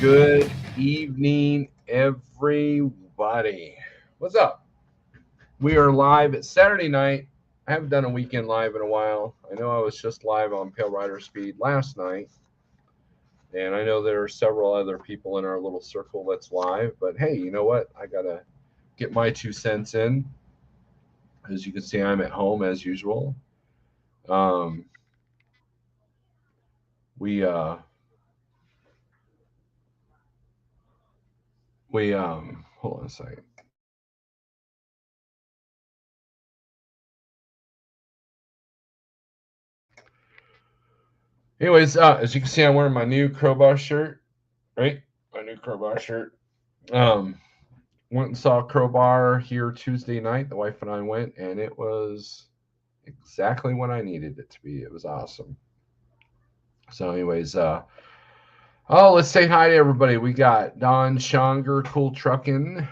Good evening, everybody. What's up? We are live at Saturday night. I haven't done a weekend live in a while. I know I was just live on Pale Rider Speed last night, and I know there are several other people in our little circle that's live. But hey, you know what? I gotta get my 2 cents in. As you can see, I'm at home as usual. Um, we uh, we hold on a second. Anyways, as you can see, I'm wearing my new Crowbar shirt, right? My new Crowbar shirt. Um, Went and saw Crowbar here Tuesday night. The wife and I went, and it was exactly what I needed it to be. It was awesome. So, anyways, let's say hi to everybody. We got Don Shonger, Cool Truckin'.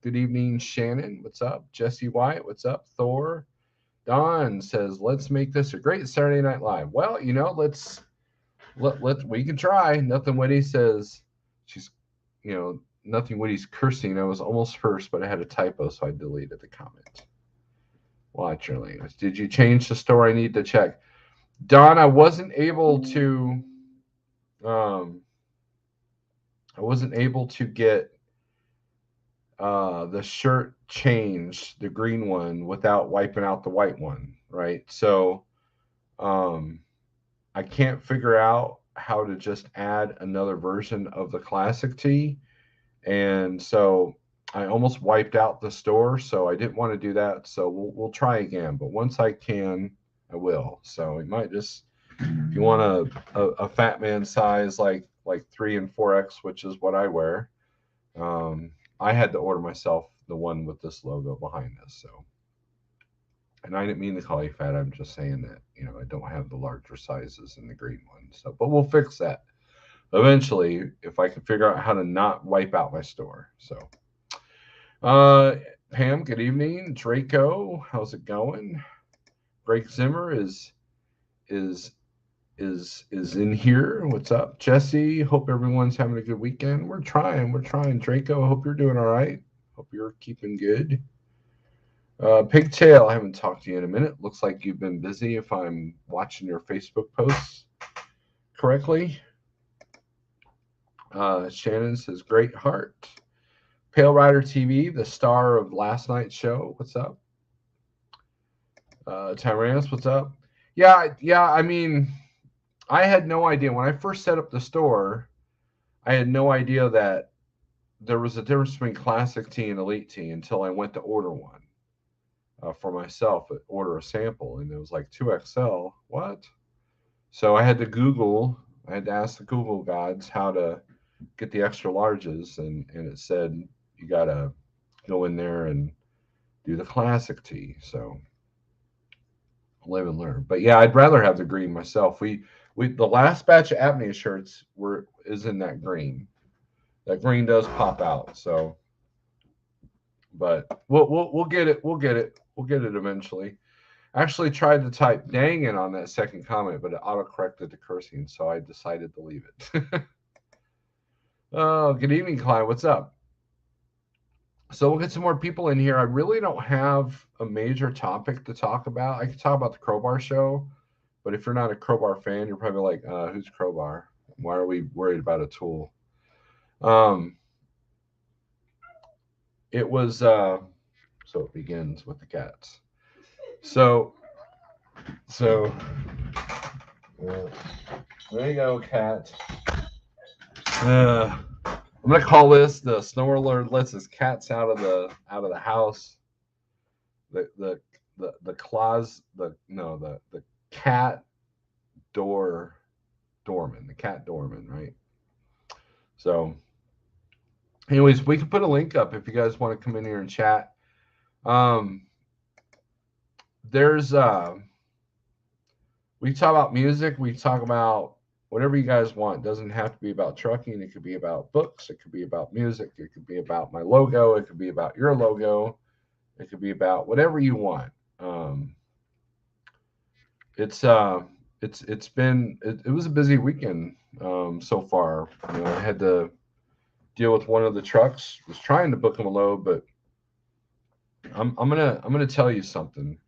Good evening, Shannon. What's up? Jesse White. What's up? Thor. Don says, "Let's make this a great Saturday Night Live." Well, let we can try. Nothing Witty says she's, Nothing Witty's cursing. I was almost first, but I had a typo, so I deleted the comment. Watch your language. Did you change the store? I need to check. Don, I wasn't able to. Um, I wasn't able to get the shirt changed, the green one, without wiping out the white one. Right. So, um, I can't figure out how to just add another version of the classic tee. And so I almost wiped out the store, so I didn't want to do that. So we'll try again, but once I can, I will. So we might just, if you want a fat man size like 3 and 4X, which is what I wear, I had to order myself the one with this logo behind this. So, and I didn't mean to call you fat. I'm just saying that I don't have the larger sizes in the green one. So, but we'll fix that eventually if I can figure out how to not wipe out my store. So, uh, Pam, good evening. Draco, how's it going? Greg Zimmer is is in here. What's up, Jesse? Hope everyone's having a good weekend. We're trying. We're trying. Draco, hope you're doing all right. Hope you're keeping good. Pigtail, I haven't talked to you in a minute. Looks like you've been busy if I'm watching your Facebook posts correctly. Shannon says, great heart. Pale Rider TV, the star of last night's show. What's up? Tyrannus, what's up? Yeah. I mean, I had no idea when I first set up the store. I had no idea that there was a difference between classic tea and elite tea until I went to order one for myself. Order a sample, and it was like 2XL. What? So I had to Google. I had to ask the Google gods how to get the extra larges, and it said you gotta go in there and do the classic tea. So live and learn. But yeah, I'd rather have the green myself. We the last batch of apnea shirts is in that green. That green does pop out. So, but we'll get it. We'll get it. We'll get it eventually. I actually tried to type "dang it" on that second comment, but it auto-corrected to cursing, so I decided to leave it. Oh, good evening, Klein. What's up? So we'll get some more people in here. I really don't have a major topic to talk about. I could talk about the Crowbar show, but if you're not a Crowbar fan, you're probably like, who's Crowbar? Why are we worried about a tool? It was so it begins with the cats. So there you go, cat. I'm gonna call this the snore alert lets his cats out of the house. The claws the cat doorman, the cat doorman, right? So anyways, we can put a link up if you guys want to come in here and chat. There's we talk about music, we talk about whatever you guys want. It doesn't have to be about trucking. It could be about books. It could be about music. It could be about my logo. It could be about your logo. It could be about whatever you want. It's been it was a busy weekend so far. I had to deal with one of the trucks. Was trying to book him a load, but I'm gonna tell you something.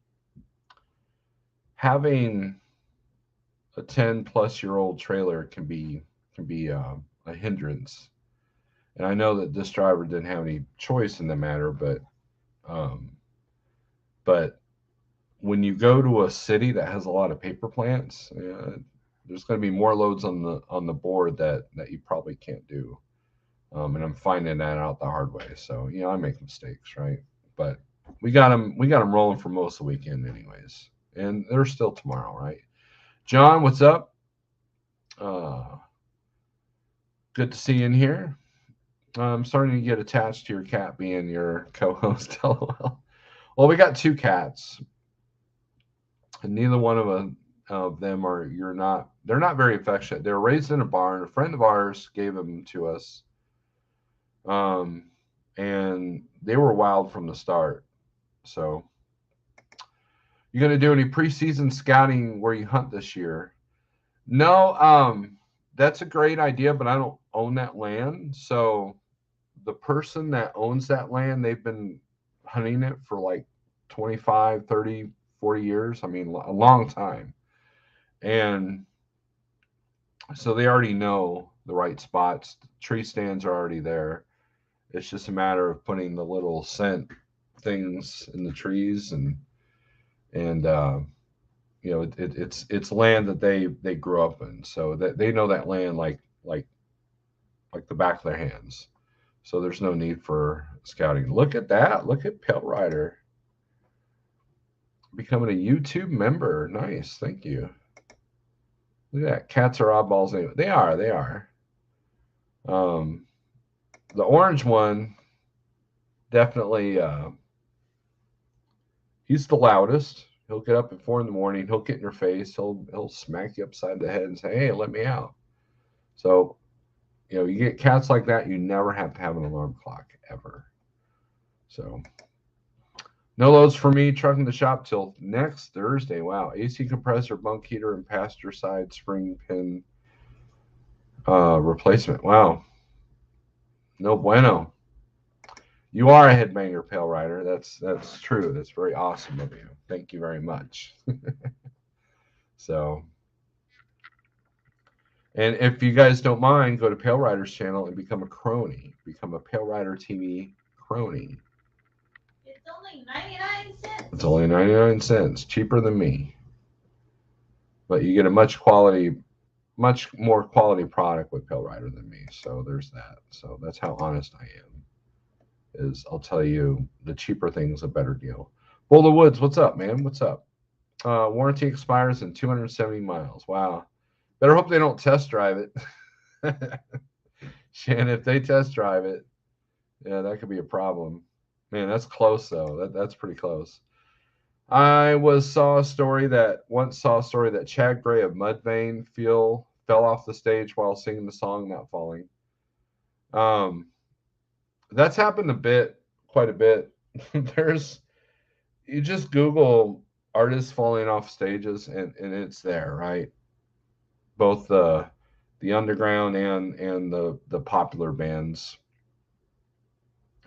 Having a 10-plus-year-old trailer can be a hindrance. And I know that this driver didn't have any choice in the matter, um, but when you go to a city that has a lot of paper plants, there's going to be more loads on the board that you probably can't do. And I'm finding that out the hard way. So I make mistakes, right? But we got them rolling for most of the weekend, anyways, and they're still tomorrow, right? John, what's up? Uh, Good to see you in here. I'm starting to get attached to your cat being your co-host. LOL. Well, we got two cats, and neither one of them are. You're not. They're not very affectionate. They were raised in a barn. A friend of ours gave them to us, um, and they were wild from the start. So, you gonna do any preseason scouting where you hunt this year? No. That's a great idea, but I don't own that land. So the person that owns that land, they've been hunting it for like 25, 30, 40 years. I mean, a long time. And so they already know the right spots. The tree stands are already there. It's just a matter of putting the little scent things in the trees, and it's land that they grew up in, so that they know that land like the back of their hands. So there's no need for scouting. Look at that. Look at Pale Rider becoming a YouTube member. Nice. Thank you. Look at that. Cats are oddballs anyway. They are. They are. Um, the orange one definitely. He's the loudest. He'll get up at 4 in the morning. He'll get in your face. He'll smack you upside the head and say, "Hey, let me out." So you get cats like that. You never have to have an alarm clock ever. So no loads for me. Trucking the shop till next Thursday. Wow. AC compressor, bunk heater, and passenger side spring pin replacement. Wow. No bueno. You are a headbanger, Pale Rider. That's true. That's very awesome of you. Thank you very much. So, and if you guys don't mind, go to Pale Rider's channel and become a crony. Become a Pale Rider TV crony. It's only 99 cents. It's only 99 cents, cheaper than me. But you get a much more quality product with Pale Rider than me. So there's that. So that's how honest I am. Is I'll tell you the cheaper thing's a better deal. Boulder Woods, what's up, man? What's up? Warranty expires in 270 miles. Wow. Better hope they don't test drive it. Shannon, if they test drive it, yeah, that could be a problem. Man, that's close though. That's pretty close. Once saw a story that Chad Gray of Mudvayne fell off the stage while singing the song "Not Falling." Um, that's happened quite a bit. There's You just Google artists falling off stages, and it's there, right? Both the underground and the popular bands.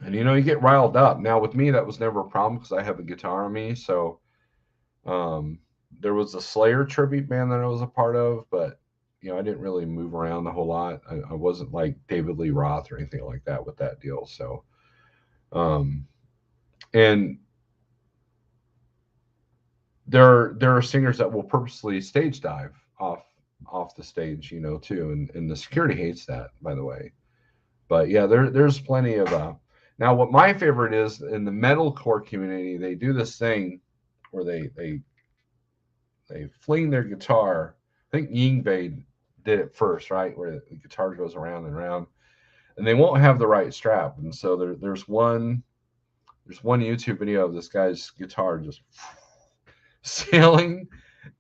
And you get riled up. Now with me, that was never a problem because I have a guitar on me. So um, there was a Slayer tribute band that I was a part of, but I didn't really move around a whole lot. I wasn't like David Lee Roth or anything like that with that deal. So um, and there are singers that will purposely stage dive off the stage, too, and the security hates that, by the way. But yeah, there's plenty of now what my favorite is in the metalcore community, they do this thing where they fling their guitar. I think Yingbe did it first, right, where the guitar goes around and around, and they won't have the right strap, and so there's one YouTube video of this guy's guitar just sailing,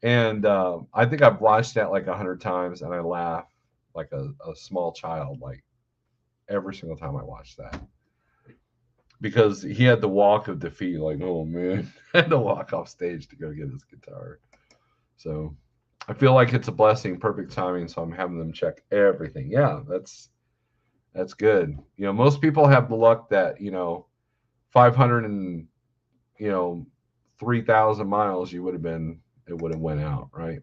and I think I've watched that like 100 times, and I laugh like a small child, like every single time I watch that, because he had the walk of defeat, like, oh man, had to walk off stage to go get his guitar. So I feel like it's a blessing, perfect timing. So I'm having them check everything. Yeah, That's good. Most people have the luck that 500 and 3,000 miles you would have been it would have went out, right?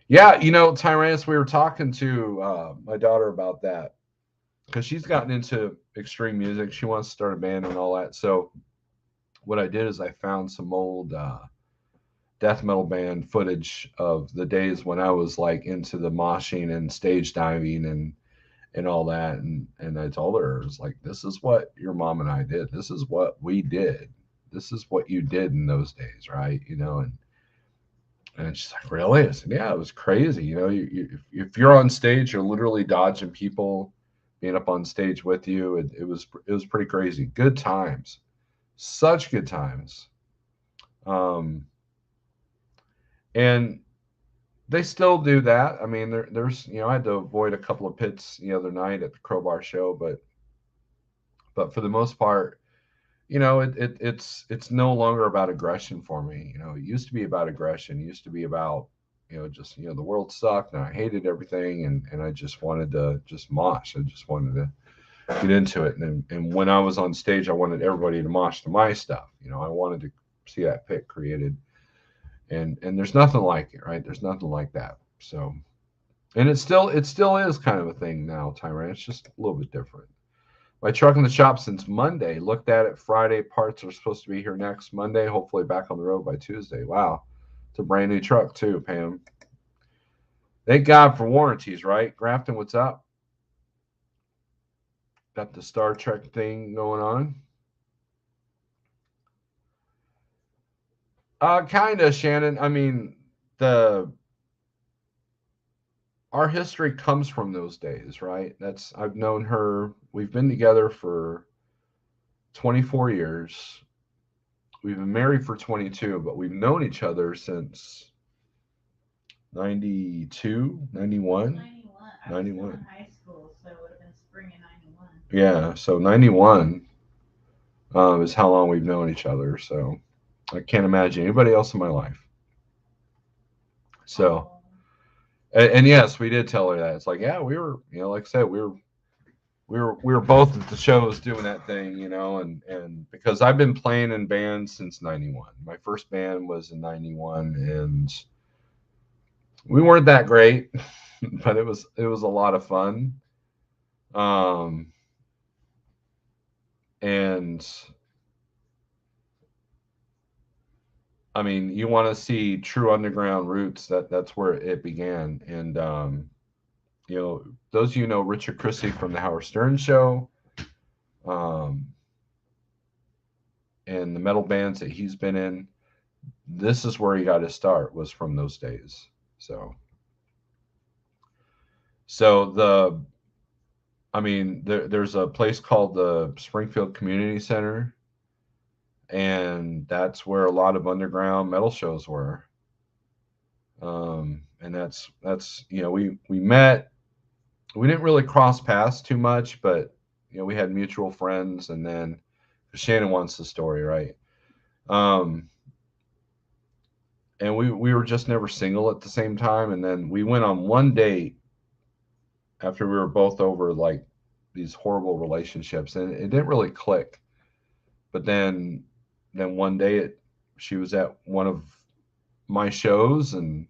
Yeah, Tyrannus, we were talking to my daughter about that because she's gotten into extreme music. She wants to start a band and all that. So what I did is I found some old death metal band footage of the days when I was like into the moshing and stage diving and all that, and I told her, it's like, this is what your mom and I did. This is what we did. This is what you did in those days, right? And she's like, really? I said, yeah, it was crazy. If you're on stage, you're literally dodging people being up on stage with you. It was pretty crazy. Good times, such good times. Um, and they still do that. I mean, there's I had to avoid a couple of pits the other night at the Crowbar show, but for the most part, it's no longer about aggression for me. It used to be about aggression. It used to be about just the world sucked and I hated everything, and I just wanted to just mosh. I just wanted to get into it, and when I was on stage, I wanted everybody to mosh to my stuff. I wanted to see that pit created, and there's nothing like it, right? There's nothing like that. So, and it still is kind of a thing now, Tyran. It's just a little bit different. My truck in the shop since Monday. Looked at it Friday. Parts are supposed to be here next Monday. Hopefully back on the road by Tuesday. Wow. It's a brand new truck too, Pam. Thank God for warranties, right? Grafton, what's up? Got the Star Trek thing going on. Kinda, Shannon. I mean, the our history comes from those days, right? I've known her. We've been together for 24 years. We've been married for 22, but we've known each other since 92, 91. 91. I was 91. still in high school, so it would have been spring of 91. Yeah, so 91 is how long we've known each other. So I can't imagine anybody else in my life. So, and yes, we did tell her that. It's like, yeah, we were, like I said, we were both at the shows doing that thing, and because I've been playing in bands since 91. My first band was in 91, and we weren't that great, but it was a lot of fun. And I mean, you want to see true underground roots, that's where it began. And those of you know Richard Christy from the Howard Stern show, um, and the metal bands that he's been in, this is where he got his start, was from those days. So I mean, there's a place called the Springfield Community Center, and that's where a lot of underground metal shows were. And that's we met. We didn't really cross paths too much, but we had mutual friends, and then Shannon wants the story, right? Um, and we were just never single at the same time, and then we went on one date after we were both over like these horrible relationships, and it didn't really click. But then one day she was at one of my shows, and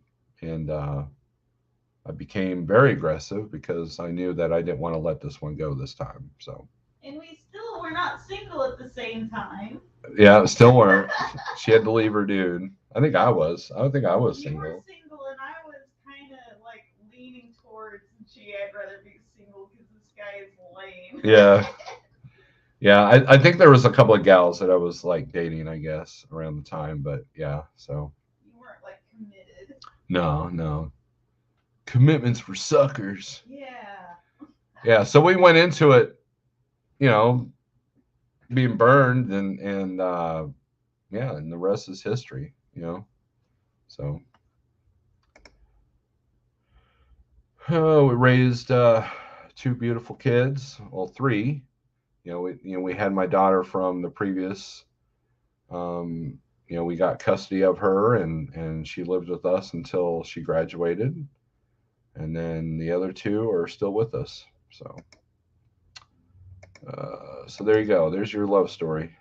I became very aggressive because I knew that I didn't want to let this one go this time. So. And we still were not single at the same time. Yeah, still weren't. She had to leave her dude. I think I was. I don't think I was You single. were single, and I was kind of like leaning towards, gee, I'd rather be single because this guy is lame. Yeah. Yeah, I think there was a couple of gals that I was like dating, I guess, around the time, but yeah, so You weren't like committed. no. Commitments for suckers. Yeah. Yeah, so we went into it, you know, being burned, and yeah, and the rest is history. So we raised two beautiful kids, well, three. We had my daughter from the previous. Um, we got custody of her, and she lived with us until she graduated, and then the other two are still with us. So So there you go. There's your love story.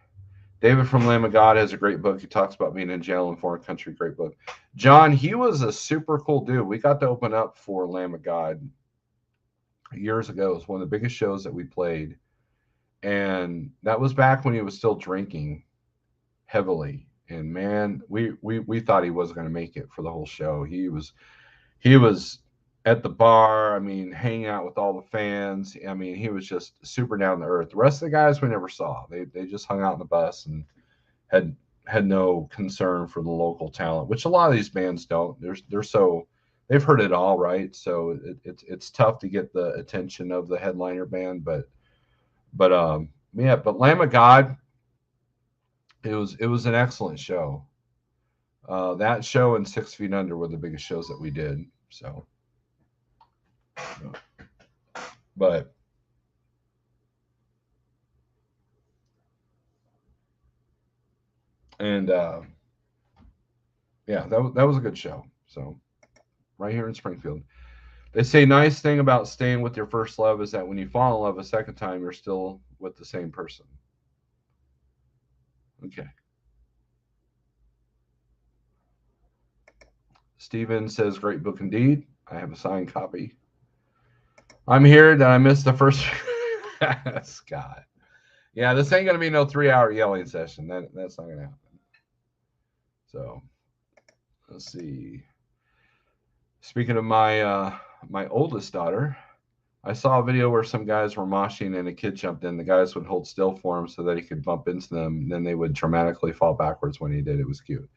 David from Lamb of God has a great book. He talks about being in jail in a foreign country. Great book. John, he was a super cool dude. We got to open up for Lamb of God years ago. It was one of the biggest shows that we played. And that was back when he was still drinking heavily. And man, we thought he wasn't going to make it for the whole show. He was at the bar. I mean, hanging out with all the fans. I mean, he was just super down to earth. The rest of the guys we never saw. They just hung out in the bus and had had no concern for the local talent, which a lot of these bands don't. They're so they've heard it all, right? So it's tough to get the attention of the headliner band, but yeah, but Lamb of God, it was an excellent show. That show and 6 Feet Under were the biggest shows that we did. So, but and yeah, that was a good show. So right here in Springfield, they say nice thing about staying with your first love is that when you fall in love a second time, you're still with the same person. Okay. Steven says, great book indeed. I have a signed copy. I'm here. Did I miss the first? Scott. Yeah, this ain't gonna be no 3 hour yelling session. That's not gonna happen. So let's see. Speaking of my oldest daughter, I saw a video where some guys were moshing and a kid jumped in. The guys would hold still for him so that he could bump into them. Then they would dramatically fall backwards when he did. It was cute.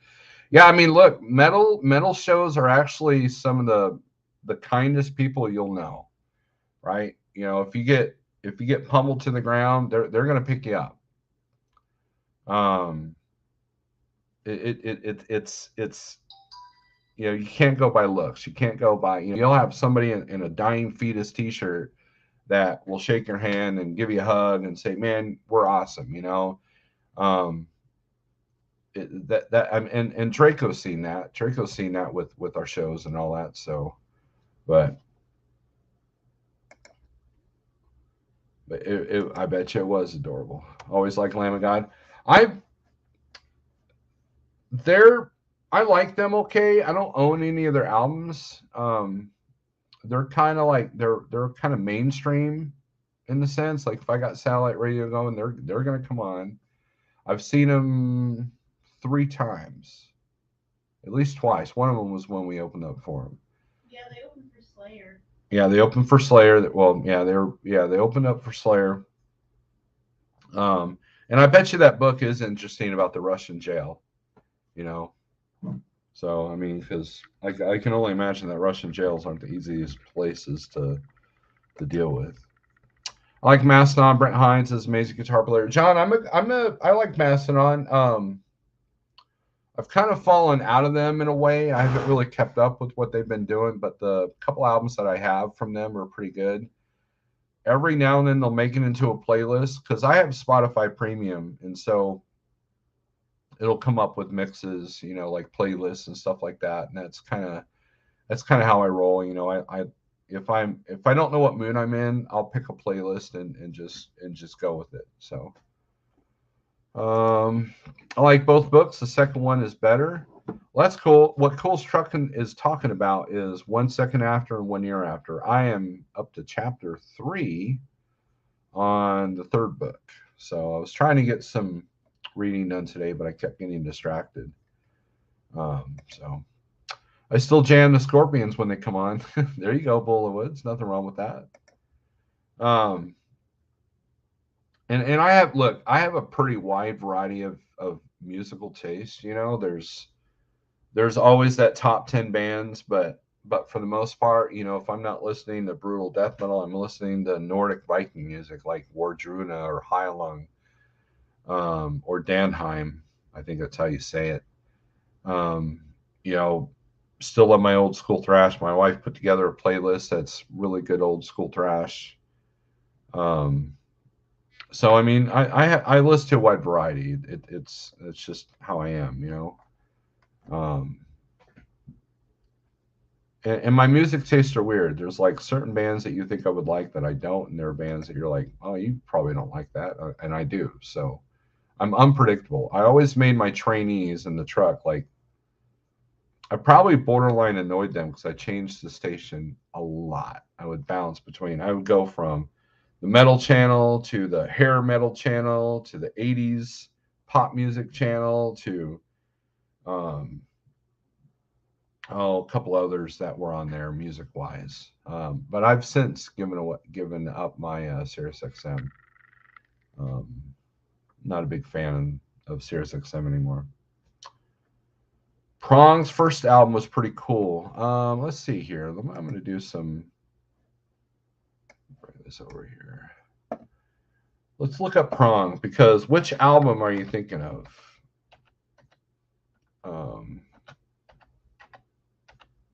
Yeah, I mean, look, metal shows are actually some of the kindest people you'll know, right? You know, if you get pummeled to the ground, they're gonna pick you up. Um, it's you can't go by looks. You can't go by you'll have somebody in a dying fetus T-shirt that will shake your hand and give you a hug and say, "Man, we're awesome," Um, and Draco's seen that. Draco's seen that with our shows and all that. So, but I bet you it was adorable. Always like Lamb of God. I they're I like them okay. I don't own any of their albums. They're kind of like they're kind of mainstream in the sense like if I got satellite radio going, they're gonna come on. I've seen them 3 times, at least twice. One of them was when we opened up for them. Yeah, they opened for Slayer. Yeah, they opened for Slayer. Well, they opened up for Slayer. And I bet you that book is interesting about the Russian jail. You know, so I mean, because I can only imagine that Russian jails aren't the easiest places to deal with. I like Mastodon. Brent Hines is an amazing guitar player. John, I like Mastodon. I've kind of fallen out of them in a way. I haven't really kept up with what they've been doing, but the couple albums that I have from them are pretty good. Every now and then they'll make it into a playlist because I have Spotify Premium, and so it'll come up with mixes, like playlists and stuff like that. And that's kind of how I roll. If I don't know what mood I'm in, I'll pick a playlist and just go with it. So I like both books. The second one is better. Well, that's cool. What Cole's Trucking is talking about is 1 second after and 1 year after. I am up to chapter 3 on the third book. So I was trying to get some reading done today, but I kept getting distracted. So I still jam the Scorpions when they come on. There you go, Bull of Woods. Nothing wrong with that. And I have a pretty wide variety of musical taste. There's always that top 10 bands, but for the most part, if I'm not listening to brutal death metal, I'm listening to Nordic Viking music like Wardruna or Heilung, or Danheim. I think that's how you say it. You know, Still love my old school thrash. My wife put together a playlist that's really good old school thrash. Um, so I mean, I listen to a wide variety. It's just how I am. Um, And my music tastes are weird. There's like certain bands that you think I would like that I don't, and there are bands that you're like, oh, you probably don't like that, and I do. So I'm unpredictable. I always made my trainees in the truck like I probably borderline annoyed them because I changed the station a lot. I would bounce between. I would go from the metal channel to the hair metal channel to the '80s pop music channel to um, a couple others that were on there music wise. But I've since given up my Sirius XM. Um, not a big fan of Sirius XM anymore. Prong's first album was pretty cool. Let's see here. I'm going to do some. Bring this over here. Let's look up Prong because which album are you thinking of?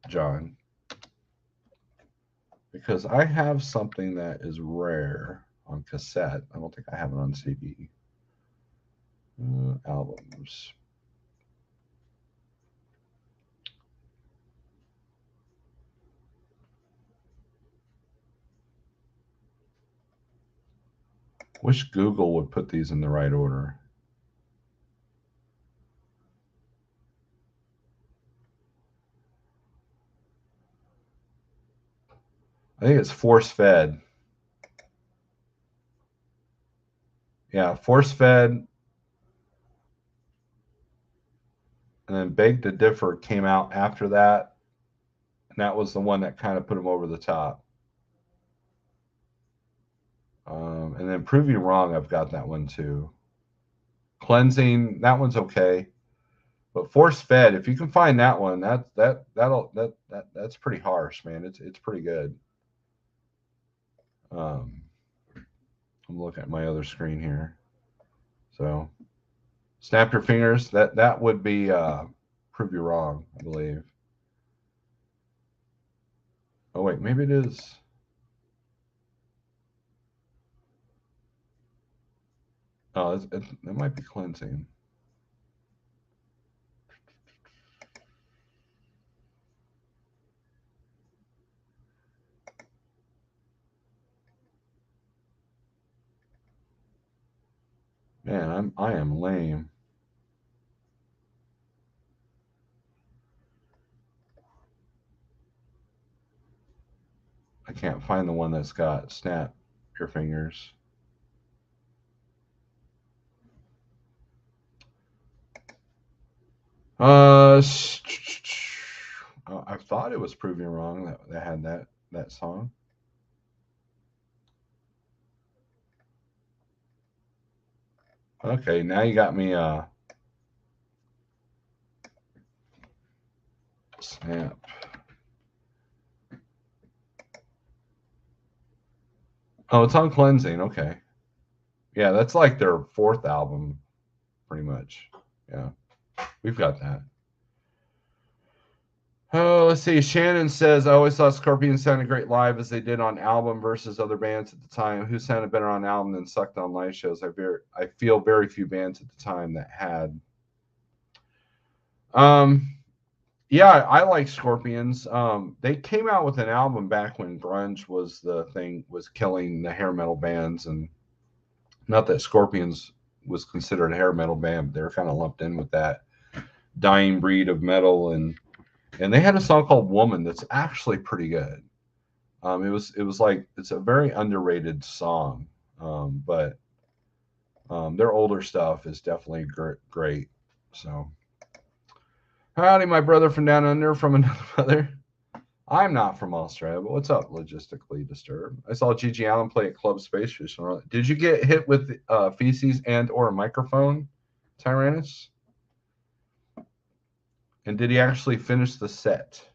John. Because I have something that is rare on cassette. I don't think I have it on CD. Albums. Wish Google would put these in the right order. I think it's Force Fed. Yeah, Force Fed. And then Beg to Differ came out after that. And that was the one that kind of put him over the top. And then Prove You Wrong, I've got that one too. Cleansing, that one's okay. But Force Fed, if you can find that one, that's pretty harsh, man. It's pretty good. I'm looking at my other screen here. So Snap Your Fingers, that would be Prove You Wrong, I believe. Oh wait, maybe it is. Oh, it might be Cleansing. Man, I am lame. I can't find the one that's got Snap Your Fingers. I thought it was Prove You Wrong that had that song. Okay, now you got me. Snap. Oh, it's on Cleansing. Okay. Yeah, that's like their fourth album, pretty much. Yeah, we've got that. Oh, let's see. Shannon says, I always thought Scorpions sounded great live as they did on album versus other bands at the time. Who sounded better on album than sucked on live shows? I feel very few bands at the time that had. Yeah, I like Scorpions. They came out with an album back when grunge was the thing, was killing the hair metal bands, and not that Scorpions was considered a hair metal band, but they were kind of lumped in with that dying breed of metal, and they had a song called "Woman" that's actually pretty good. It was like it's a very underrated song, but their older stuff is definitely great. So, howdy, my brother from down under, from another mother. I'm not from Australia, but what's up, Logistically Disturbed? I saw Gigi Allen play at Club Space recently. Did you get hit with feces and or a microphone, Tyrannus? And did he actually finish the set?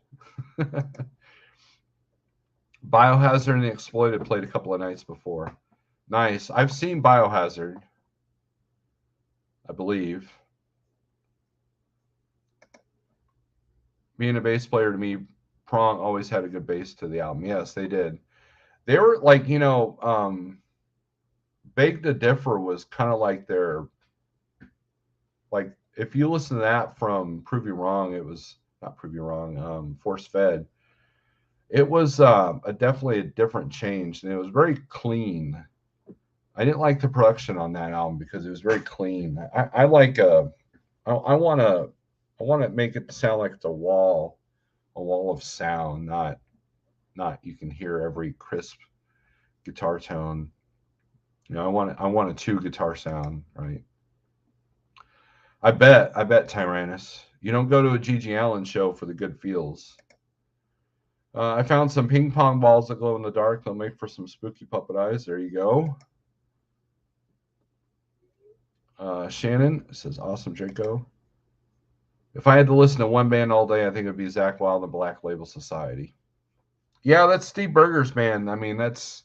Biohazard and the Exploited played a couple of nights before. Nice. I've seen Biohazard, I believe. Being a bass player, to me, Prong always had a good bass to the album. Yes, they did. They were like, Beg to Differ was kind of like their, like, if you listen to that from Prove You Wrong, it was not Prove You Wrong, Force Fed. It was definitely a different change, and it was very clean. I didn't like the production on that album because it was very clean. I like I want to make it sound like it's a wall of sound, not you can hear every crisp guitar tone. You know, I want a two guitar sound, right? I bet Tyrannus. You don't go to a GG Allen show for the good feels. I found some ping pong balls that glow in the dark. They'll make for some spooky puppet eyes. There you go. Shannon says, awesome, Draco. If I had to listen to one band all day, I think it would be Zakk Wylde and Black Label Society. Yeah, that's Steve Berger's band. I mean, that's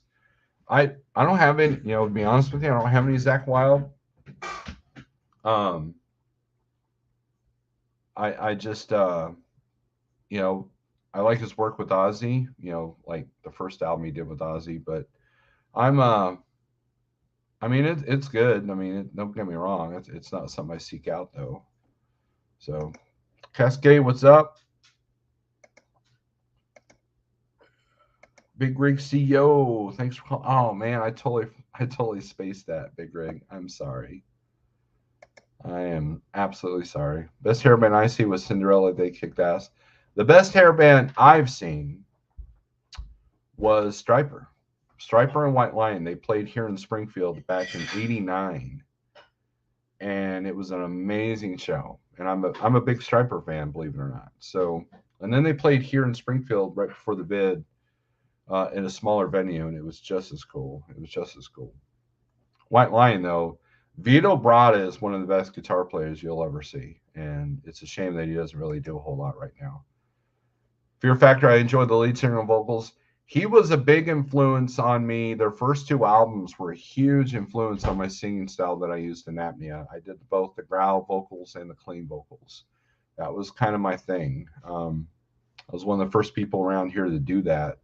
I don't have any. You know, to be honest with you, I don't have any Zakk Wylde. Um, I just you know, I like his work with Ozzy. You know, like the first album he did with Ozzy. But I'm I mean, it's good. I mean, don't get me wrong. It's not something I seek out though. So, Cascade, what's up? Big Rig CEO, thanks for calling. Oh man, I totally spaced that. Big Rig, I'm sorry. I am absolutely sorry. Best hair band I see was Cinderella. They kicked ass. The best hair band I've seen was Striper. Striper and White Lion. They played here in Springfield back in '89, and it was an amazing show. And I'm a big Striper fan, believe it or not. So, and then they played here in Springfield right before the bid in a smaller venue, and it was just as cool. It was just as cool. White Lion, though, Vito Bratta is one of the best guitar players you'll ever see, and it's a shame that he doesn't really do a whole lot right now. Fear Factor, I enjoyed the lead singer and vocals. He was a big influence on me. Their first two albums were a huge influence on my singing style that I used in Apnea. I did both the growl vocals and the clean vocals. That was kind of my thing. I was one of the first people around here to do that.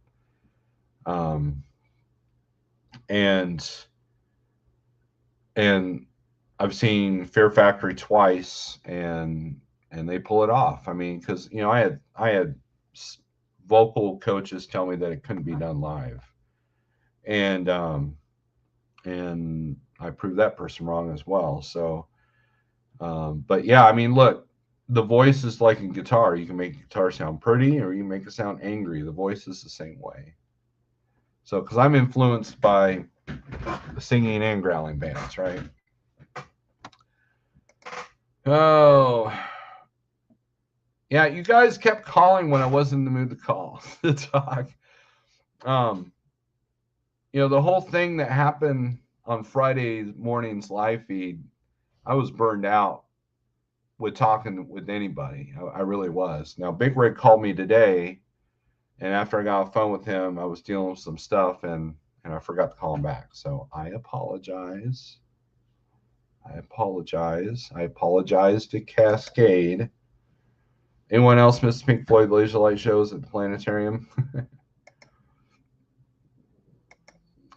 Um, and and I've seen Fear Factory twice, and they pull it off. I mean, because you know, I had vocal coaches tell me that it couldn't be done live, and and I proved that person wrong as well. So, but yeah, I mean, look, the voice is like in guitar. You can make guitar sound pretty, or you can make it sound angry. The voice is the same way. So, because I'm influenced by singing and growling bands, right? Oh, yeah, you guys kept calling when I wasn't in the mood to call to talk. Um, you know, the whole thing that happened on Friday morning's live feed, I was burned out with talking with anybody. I really was. Now, Big Rig called me today, and after I got off the phone with him, I was dealing with some stuff, and I forgot to call him back. So I apologize. I apologize. I apologize to Cascade. Anyone else miss Pink Floyd laser light shows at the planetarium?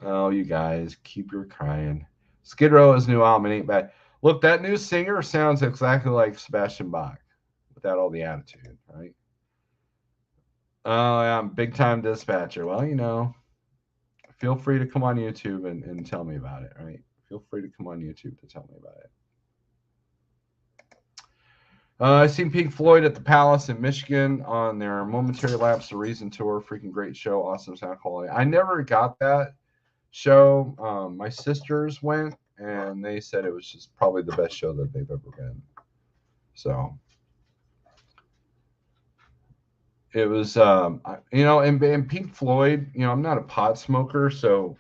Oh, you guys, keep your crying. Skid Row is new album. It ain't bad. Look, that new singer sounds exactly like Sebastian Bach without all the attitude, right? Oh, yeah, I'm big time dispatcher. Well, you know, feel free to come on YouTube and tell me about it, right? Feel free to come on YouTube to tell me about it. I seen Pink Floyd at the Palace in Michigan on their Momentary Lapse of Reason tour. Freaking great show, awesome sound quality. I never got that show. My sisters went, and they said it was just probably the best show that they've ever been. So it was, you know, and Pink Floyd. You know, I'm not a pot smoker, so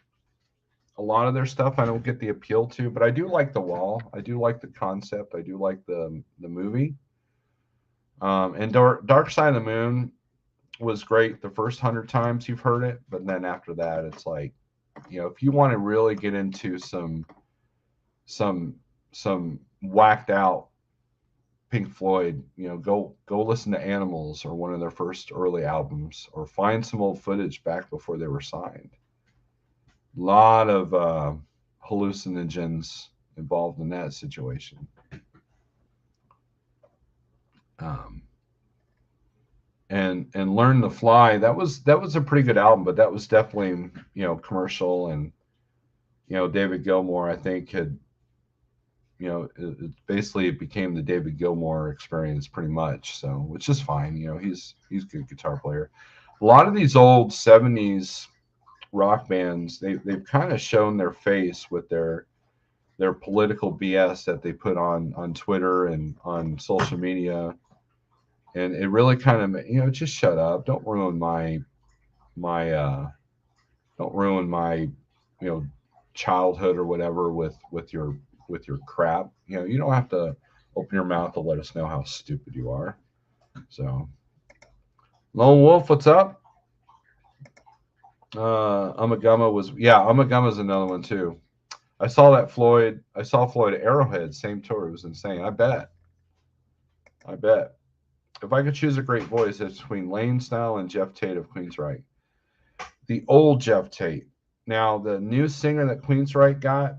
a lot of their stuff I don't get the appeal to, but I do like The Wall. I do like the concept. I do like the movie. And Dark Side of the Moon was great the first 100 times you've heard it, but then after that, it's like, you know, if you want to really get into some whacked out Pink Floyd, you know, go listen to Animals or one of their first early albums, or find some old footage back before they were signed. A lot of hallucinogens involved in that situation. Um, and Learn to Fly. That was a pretty good album, but that was definitely, commercial. And David Gilmour, I think, had, it basically became the David Gilmour Experience pretty much. So, which is fine. He's a good guitar player. A lot of these old '70s rock bands, they've kind of shown their face with their political BS that they put on Twitter and on social media. And it really kind of, just shut up. Don't ruin my don't ruin my, childhood or whatever with your crap. You don't have to open your mouth to let us know how stupid you are. So, Lone Wolf, what's up? Umagumma's another one too. I saw Floyd at Arrowhead, same tour. It was insane. I bet. If I could choose a great voice, it's between Lane Snell and Jeff Tate of Queensryche. The old Jeff Tate. Now, the new singer that Queensryche got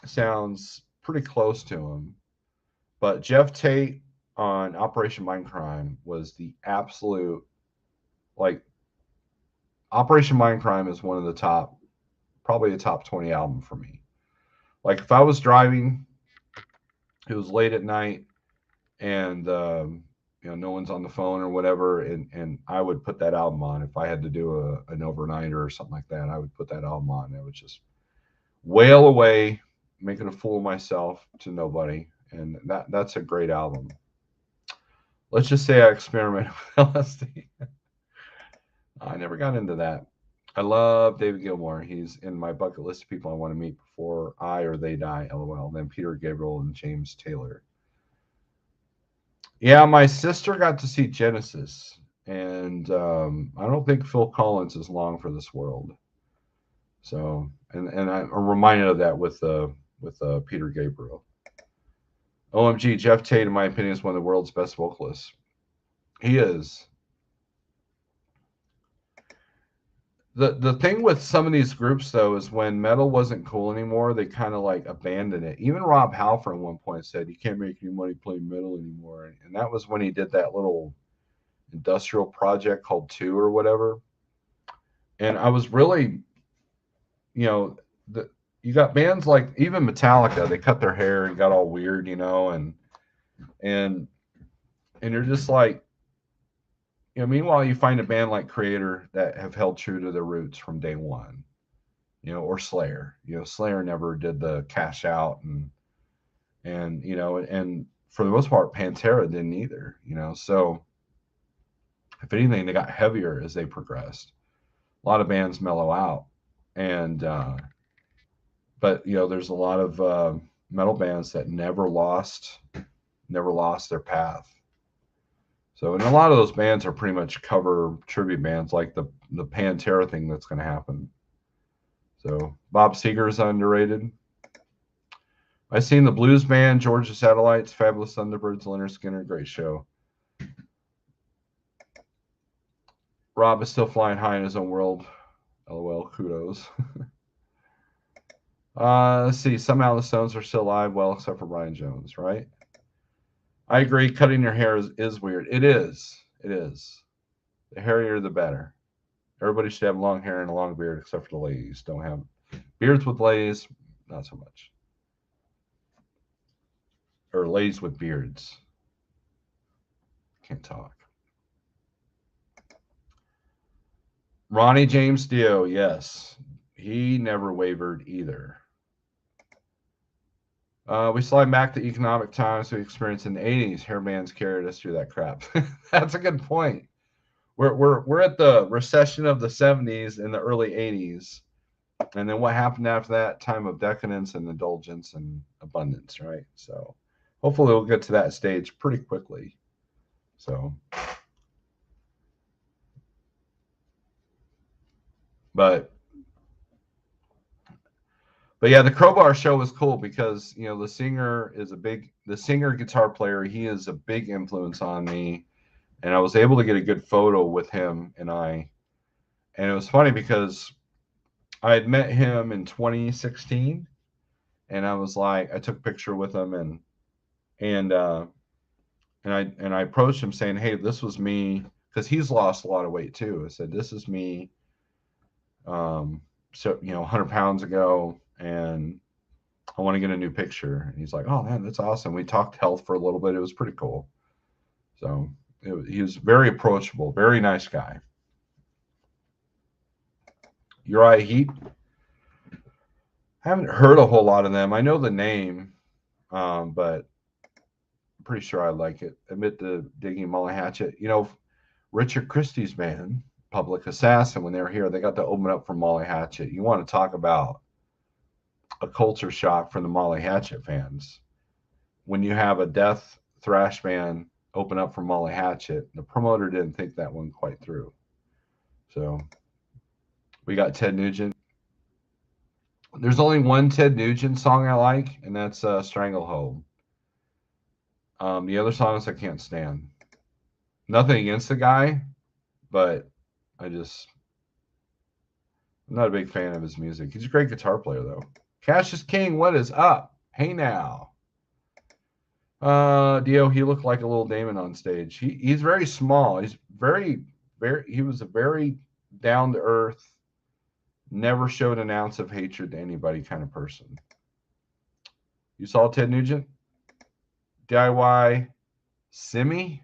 sounds pretty close to him, but Jeff Tate on Operation Mindcrime was the absolute, like, Operation Mindcrime is one of the top, probably a top 20 album for me. Like, if I was driving, it was late at night, and no one's on the phone or whatever, and I would put that album on. If I had to do an overnighter or something like that, I would put that album on. I would just wail away, making a fool of myself to nobody, and that's a great album. Let's just say I experimented with LSD. I never got into that. I love David Gilmour. He's in my bucket list of people I want to meet before I or they die. LOL. Then Peter Gabriel and James Taylor. Yeah, my sister got to see Genesis, and I don't think Phil Collins is long for this world. So, and I'm reminded of that with Peter Gabriel. OMG, Jeff Tate, in my opinion, is one of the world's best vocalists. He is. The thing with some of these groups, though, is when metal wasn't cool anymore, they kind of like abandoned it. Even Rob Halford at one point said, "You can't make any money playing metal anymore," and that was when he did that little industrial project called Two or whatever. And I was really, you got bands like even Metallica. They cut their hair and got all weird, and you're just like, meanwhile, you find a band like Creator that have held true to their roots from day one, or Slayer. Slayer never did the cash out, and for the most part, Pantera didn't either. So if anything, they got heavier as they progressed. A lot of bands mellow out, and but there's a lot of metal bands that never lost their path. So, and a lot of those bands are pretty much cover tribute bands, like the Pantera thing that's going to happen. So, Bob Seger is underrated. I've seen the Blues Band, Georgia Satellites, Fabulous Thunderbirds, Lynyrd Skynyrd, great show. Rob is still flying high in his own world. LOL, kudos. Let's see. Somehow the Stones are still alive, well, except for Brian Jones, right? I agree. Cutting your hair is weird. It is. It is. The hairier, the better. Everybody should have long hair and a long beard, except for the ladies. Don't have beards with ladies, not so much. Or ladies with beards. Can't talk. Ronnie James Dio, yes. He never wavered either. We slide back to economic times we experienced in the 80s. Hair bands carried us through that crap. That's a good point. We're at the recession of the 70s and the early 80s. And then what happened after that? Time of decadence and indulgence and abundance, right? So hopefully we'll get to that stage pretty quickly. So, but yeah, the Crowbar show was cool because the singer guitar player. He is a big influence on me, and I was able to get a good photo with him and I. And it was funny because I had met him in 2016, and I was like, I took a picture with him, and I approached him saying, "Hey, this was me because he's lost a lot of weight too. I said, this is me, so 100 pounds ago, and I want to get a new picture. And he's like, oh man, that's awesome. We talked health for a little bit. It was pretty cool. So he was very approachable, very nice guy. Uriah Heep. I haven't heard a whole lot of them. I know the name, but I'm pretty sure I like it. Admit to digging Molly Hatchet. Richard Christie's band, Public Assassin, when they were here, they got to open up for Molly Hatchet. You want to talk about a culture shock for the Molly Hatchet fans. When you have a death thrash band open up for Molly Hatchet, the promoter didn't think that one quite through. So we got Ted Nugent. There's only one Ted Nugent song I like, and that's Stranglehold. The other songs I can't stand. Nothing against the guy, but I'm not a big fan of his music. He's a great guitar player, though. Cassius King, what is up? Hey now. Dio, he looked like a little Damon on stage. He's very small. He's he was a very down to earth, never showed an ounce of hatred to anybody kind of person. You saw Ted Nugent? DIY Simi?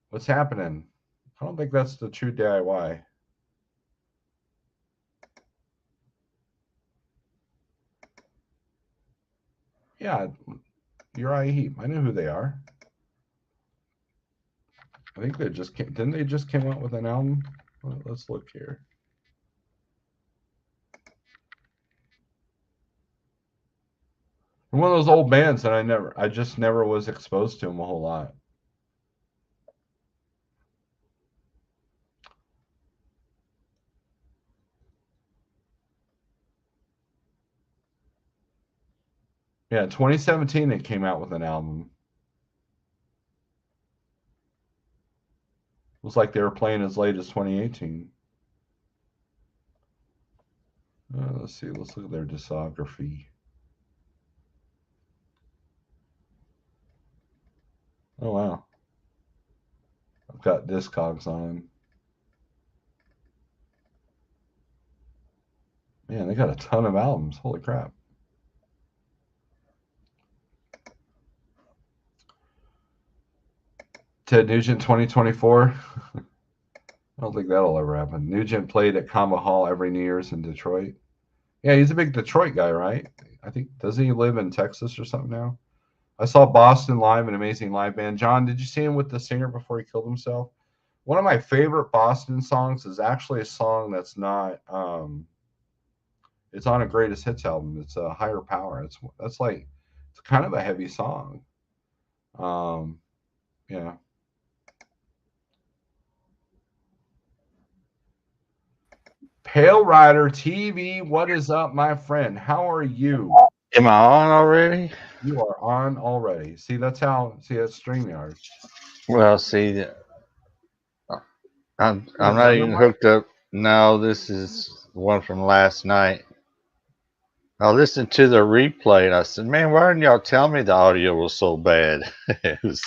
What's happening? I don't think that's the true DIY. Yeah, Uriah Heep. I know who they are. I think didn't they just came out with an album? Well, let's look here. One of those old bands that I just never was exposed to them a whole lot. Yeah, 2017 it came out with an album. It was like they were playing as late as 2018. Let's see. Let's look at their discography. Oh, wow. I've got Discogs on. Man, they got a ton of albums. Holy crap. Ted Nugent 2024. I don't think that'll ever happen. Nugent played at Combo Hall every New Year's in Detroit. Yeah, he's a big Detroit guy, right? I think, doesn't he live in Texas or something now? I saw Boston live, an amazing live band. John, did you see him with the singer before he killed himself? One of my favorite Boston songs is actually a song that's not it's on a greatest hits album. It's a Higher Power. It's kind of a heavy song. Yeah. Pale Rider TV, what is up, my friend? How are you? Am I on already? You are on already. See, that's StreamYard. Well, see, I'm not even hooked up. No, this is one from last night. I listened to the replay and I said, man, why didn't y'all tell me the audio was so bad? It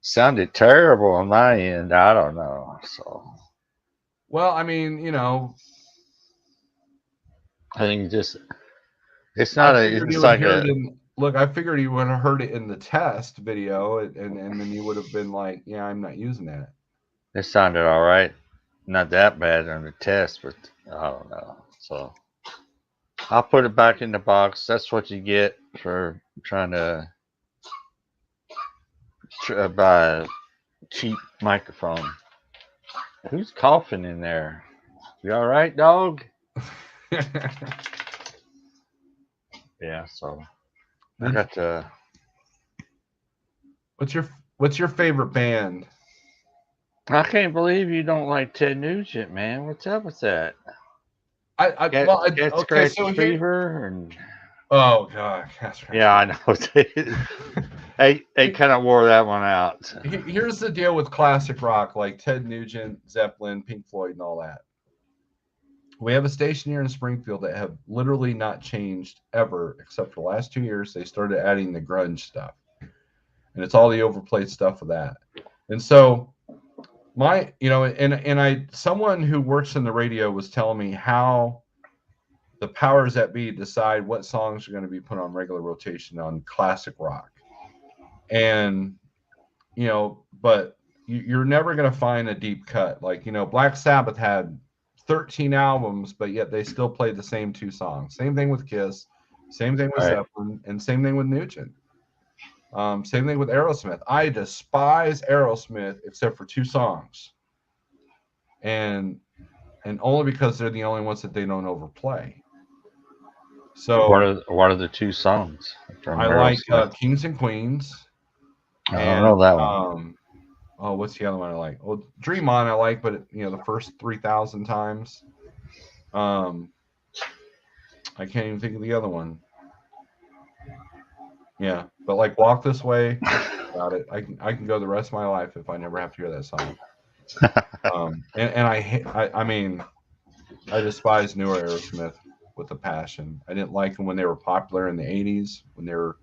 sounded terrible on my end. I don't know. So, well, I mean, I think it's not it's like look, I figured you would have heard it in the test video, and then you would have been like, yeah, I'm not using that. It sounded all right. Not that bad on the test, but I don't know. So I'll put it back in the box. That's what you get for trying to buy a cheap microphone. Who's coughing in there? You all right, dog? Yeah, so I got to. What's your favorite band? I can't believe you don't like Ted Nugent, man. What's up with that? Okay, so fever and. Oh God, yeah, I know. they kind of wore that one out. Here's the deal with classic rock, like Ted Nugent, Zeppelin, Pink Floyd, and all that. We have a station here in Springfield that have literally not changed ever, except for the last 2 years. They started adding the grunge stuff, and it's all the overplayed stuff of that. And so my, someone who works in the radio was telling me how the powers that be decide what songs are going to be put on regular rotation on classic rock. And, but you're never going to find a deep cut. Like, Black Sabbath had 13 albums, but yet they still played the same two songs. Same thing with Kiss, same thing with Right. Zeppelin, and same thing with Nugent. Same thing with Aerosmith. I despise Aerosmith except for two songs. And only because they're the only ones that they don't overplay. So what are the two songs from I like Aerosmith? Kings and Queens. I don't know that one. What's the other one I like? Well, Dream On I like, but the first 3,000 times. I can't even think of the other one. Yeah, but like Walk This Way, about it. I can go the rest of my life if I never have to hear that song. And I mean, I despise newer Aerosmith with a passion. I didn't like them when they were popular in the 80s, when they were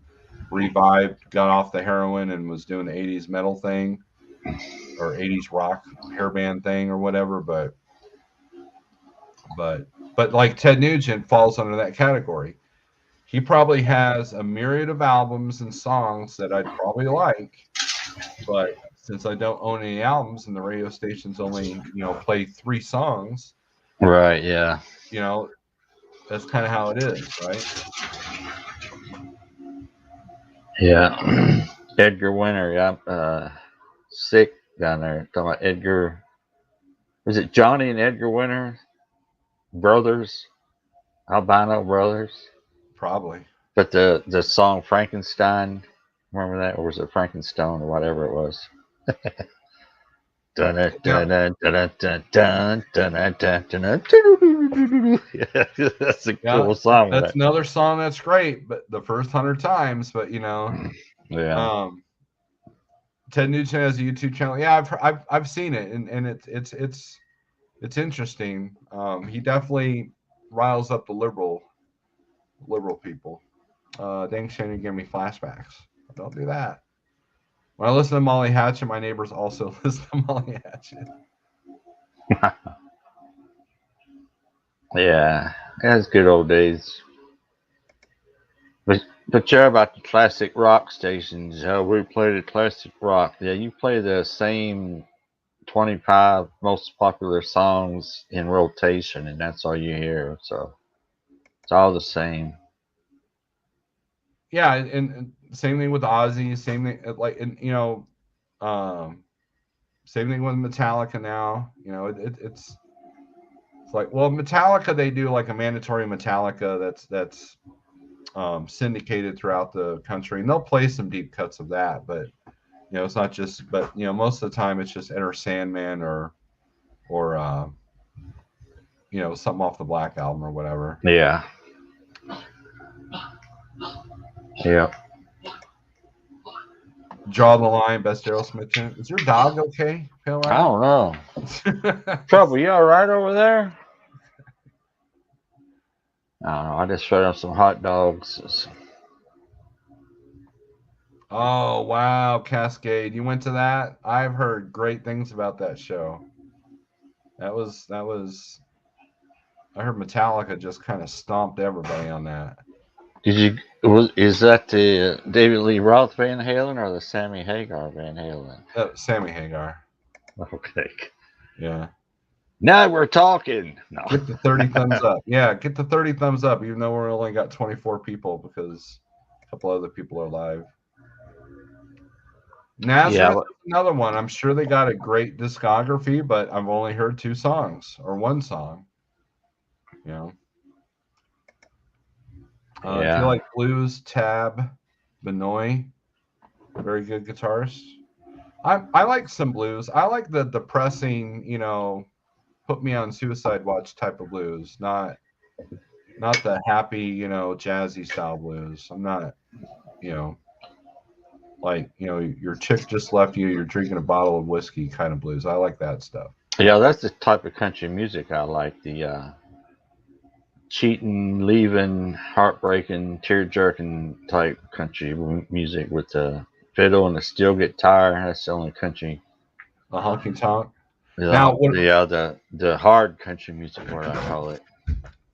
revived, got off the heroin and was doing the 80s metal thing or 80s rock hairband thing or whatever. But like Ted Nugent falls under that category. He probably has a myriad of albums and songs that I'd probably like, but since I don't own any albums and the radio stations only, play 3 songs, Right, yeah. That's kind of how it is, right? Yeah. Edgar Winter, yeah. Sick down there. Talking about Edgar. Was it Johnny and Edgar Winter? Brothers? Albino brothers? Probably. But the song Frankenstein, remember that? Or was it Frankenstone or whatever it was? Dun, dun, dun, dun, dun, dun, dun, dun, dun, dun, dun. Yeah, that's a cool song. That's another song that's great, but the first 100 times, but Yeah. Ted Nugent has a YouTube channel. Yeah, I've seen it, and it's interesting. He definitely riles up the liberal people. Dang, Shane, give me flashbacks. Don't do that. When I listen to Molly Hatchet, my neighbors also listen to Molly Hatchet. Yeah, that's good old days. But you're about the classic rock stations. We play the classic rock. Yeah, you play the same 25 most popular songs in rotation, and that's all you hear. So it's all the same. Yeah, and same thing with Ozzy. Same thing, same thing with Metallica now. It's like, well, Metallica, they do like a mandatory Metallica that's syndicated throughout the country, and they'll play some deep cuts of that, but it's not just, but most of the time it's just Enter Sandman or something off the Black Album or whatever. Yeah. Draw the Line, best Aerosmith tune. Is your dog okay? I don't know. Trouble, you all right over there? I don't know. I just showed up some hot dogs. Oh wow, Cascade! You went to that? I've heard great things about that show. That was. I heard Metallica just kind of stomped everybody on that. Is that the David Lee Roth Van Halen or the Sammy Hagar Van Halen? Sammy Hagar. Okay. Yeah. Now we're talking. No. Get the 30 thumbs up. Yeah, get the 30 thumbs up, even though we only got 24 people because a couple other people are live. Nazareth is another one. I'm sure they got a great discography, but I've only heard 2 songs or 1 song. Do you like blues? Tab Benoit, very good guitarist. I like some blues. I like the depressing, put me on suicide watch type of blues, not the happy, jazzy style blues. I'm not, like, your chick just left you, you're drinking a bottle of whiskey kind of blues. I like that stuff. Yeah, that's the type of country music I like. The cheating, leaving, heartbreaking, tear-jerking type country music with the fiddle and the steel guitar. That's the only country A honky tonk. The, Now, what, the hard country music, what I call it.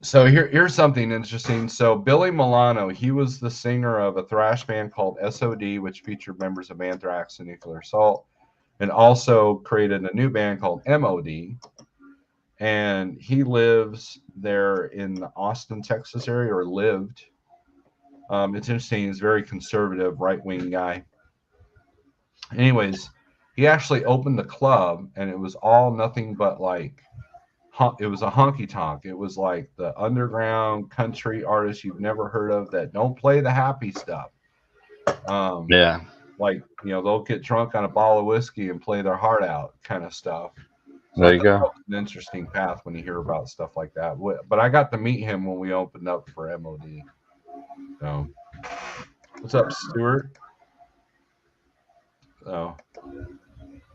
so here's something interesting. So Billy Milano, he was the singer of a thrash band called SOD, which featured members of Anthrax and Nuclear Assault, and also created a new band called MOD. And he lives there in the Austin, Texas area, or lived. It's interesting. He's a very conservative, right-wing guy. Anyways, he actually opened the club, and it was all nothing but like it was a honky tonk. It was like the underground country artists you've never heard of that don't play the happy stuff. Yeah. Like, they'll get drunk on a bottle of whiskey and play their heart out kind of stuff. So There you go. It's an interesting path when you hear about stuff like that. But I got to meet him when we opened up for MOD. So, what's up, Stuart?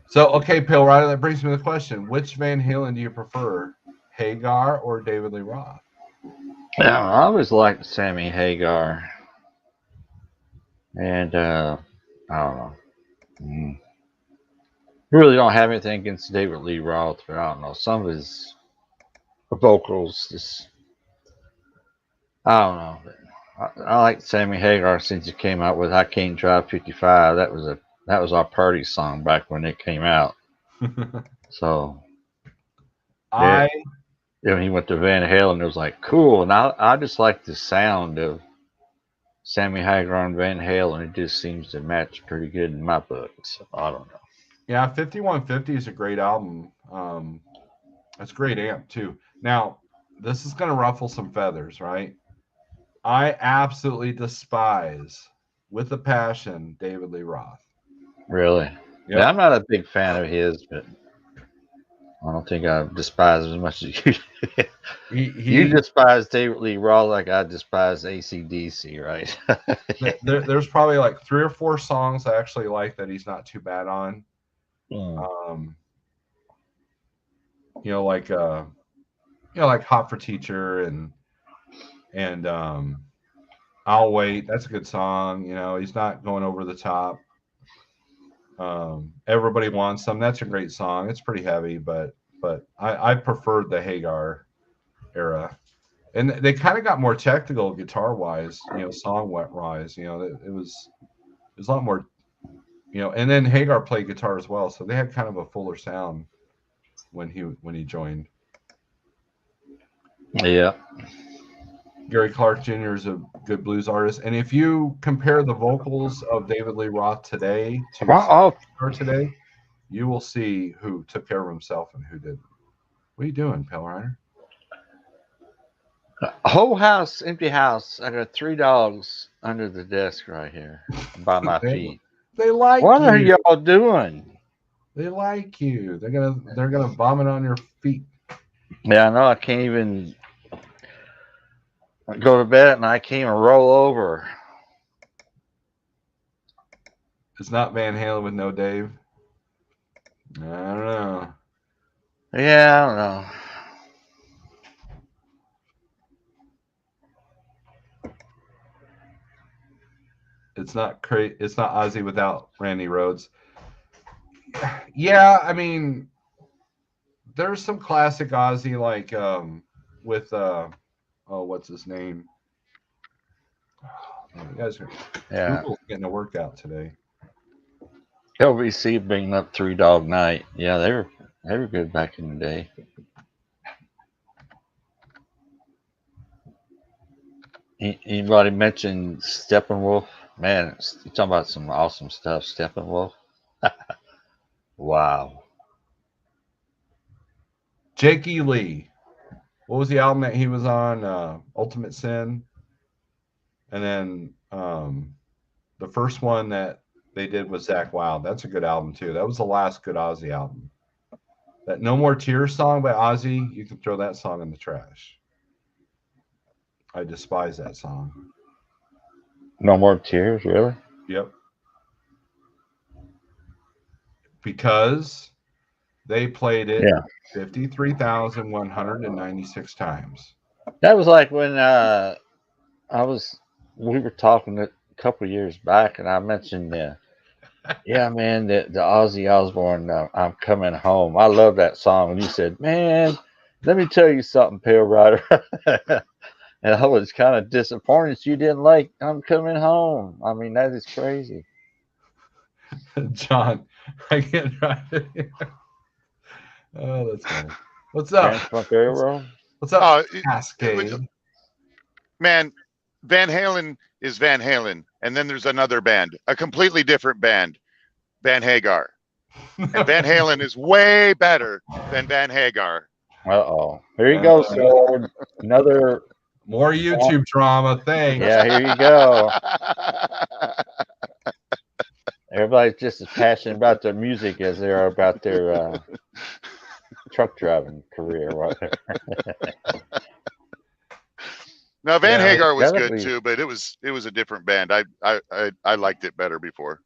So okay, Pale Rider, that brings me to the question. Which Van Halen do you prefer, Hagar or David Lee Roth? Yeah, I always liked Sammy Hagar. And I don't know. Really don't have anything against David Lee Roth, but I don't know. Some of his vocals just, I don't know. I like Sammy Hagar since he came out with "I Can't Drive 55." That was our party song back when it came out. So when he went to Van Halen, it was like cool, and I just like the sound of Sammy Hagar and Van Halen. It just seems to match pretty good in my book. So I don't know. Yeah, 5150 is a great album. It's a great amp too. Now, this is going to ruffle some feathers, right? I absolutely despise, with a passion, David Lee Roth. Really? Yep. Yeah, I'm not a big fan of his, but I don't think I despise as much as you. You despise David Lee Roth like I despise AC/DC, right? There's probably like 3 or 4 songs I actually like that he's not too bad on. Like Hot for Teacher and I'll Wait. That's a good song. He's not going over the top. Everybody Wants Some. That's a great song. It's pretty heavy, but I preferred the Hagar era, and they kind of got more technical guitar wise, song wise. It was a lot more, and then Hagar played guitar as well, so they had kind of a fuller sound when he joined. Yeah. Gary Clark Jr. is a good blues artist, and if you compare the vocals of David Lee Roth today to today, you will see who took care of himself and who didn't. What are you doing, Pale Rider? Whole house, empty house. I got 3 dogs under the desk right here by my feet. They like what you. What are y'all doing? They like you. They're gonna vomit on your feet. Yeah, I know. I can't even go to bed at night. I can't even roll over. It's not Van Halen with no Dave. I don't know. Yeah, I don't know. It's not Ozzy without Randy Rhoads. Yeah, I mean, there's some classic Ozzy like with what's his name? Oh, you guys are Google's getting a workout today. LBC bringing up 3 Dog Night. Yeah, they were good back in the day. Anybody mentioned Steppenwolf? Man, you're talking about some awesome stuff. Steppenwolf. Wow. Jake E. Lee. What was the album that he was on? Ultimate Sin. And then the first one that they did was Zakk Wylde. That's a good album too. That was the last good Ozzy album. That No More Tears song by Ozzy, you can throw that song in the trash. I despise that song. No More Tears, really? Yep. Because they played it 53,196 times. That was like when we were talking a couple of years back, and I mentioned Yeah, man, the Ozzy Osbourne, I'm coming home. I love that song. And you said, man, let me tell you something, Pale Rider. And I was kind of disappointed you didn't like I'm coming home. I mean, that is crazy. John, I can't try it. Oh, that's funny. What's up? Grand Funk Railroad? What's up, Uh, Cascade? man, Van Halen is Van Halen, and then there's another band, a completely different band, Van Hagar, and Van Halen is way better than Van Hagar. Uh-oh. Here you go, so another. More YouTube drama. Thanks. Yeah, here you go. Everybody's just as passionate about their music as they are about their truck driving career or whatever. Now Van Yeah, Hagar was gotta good be. too, but it was a different band. I liked it better before.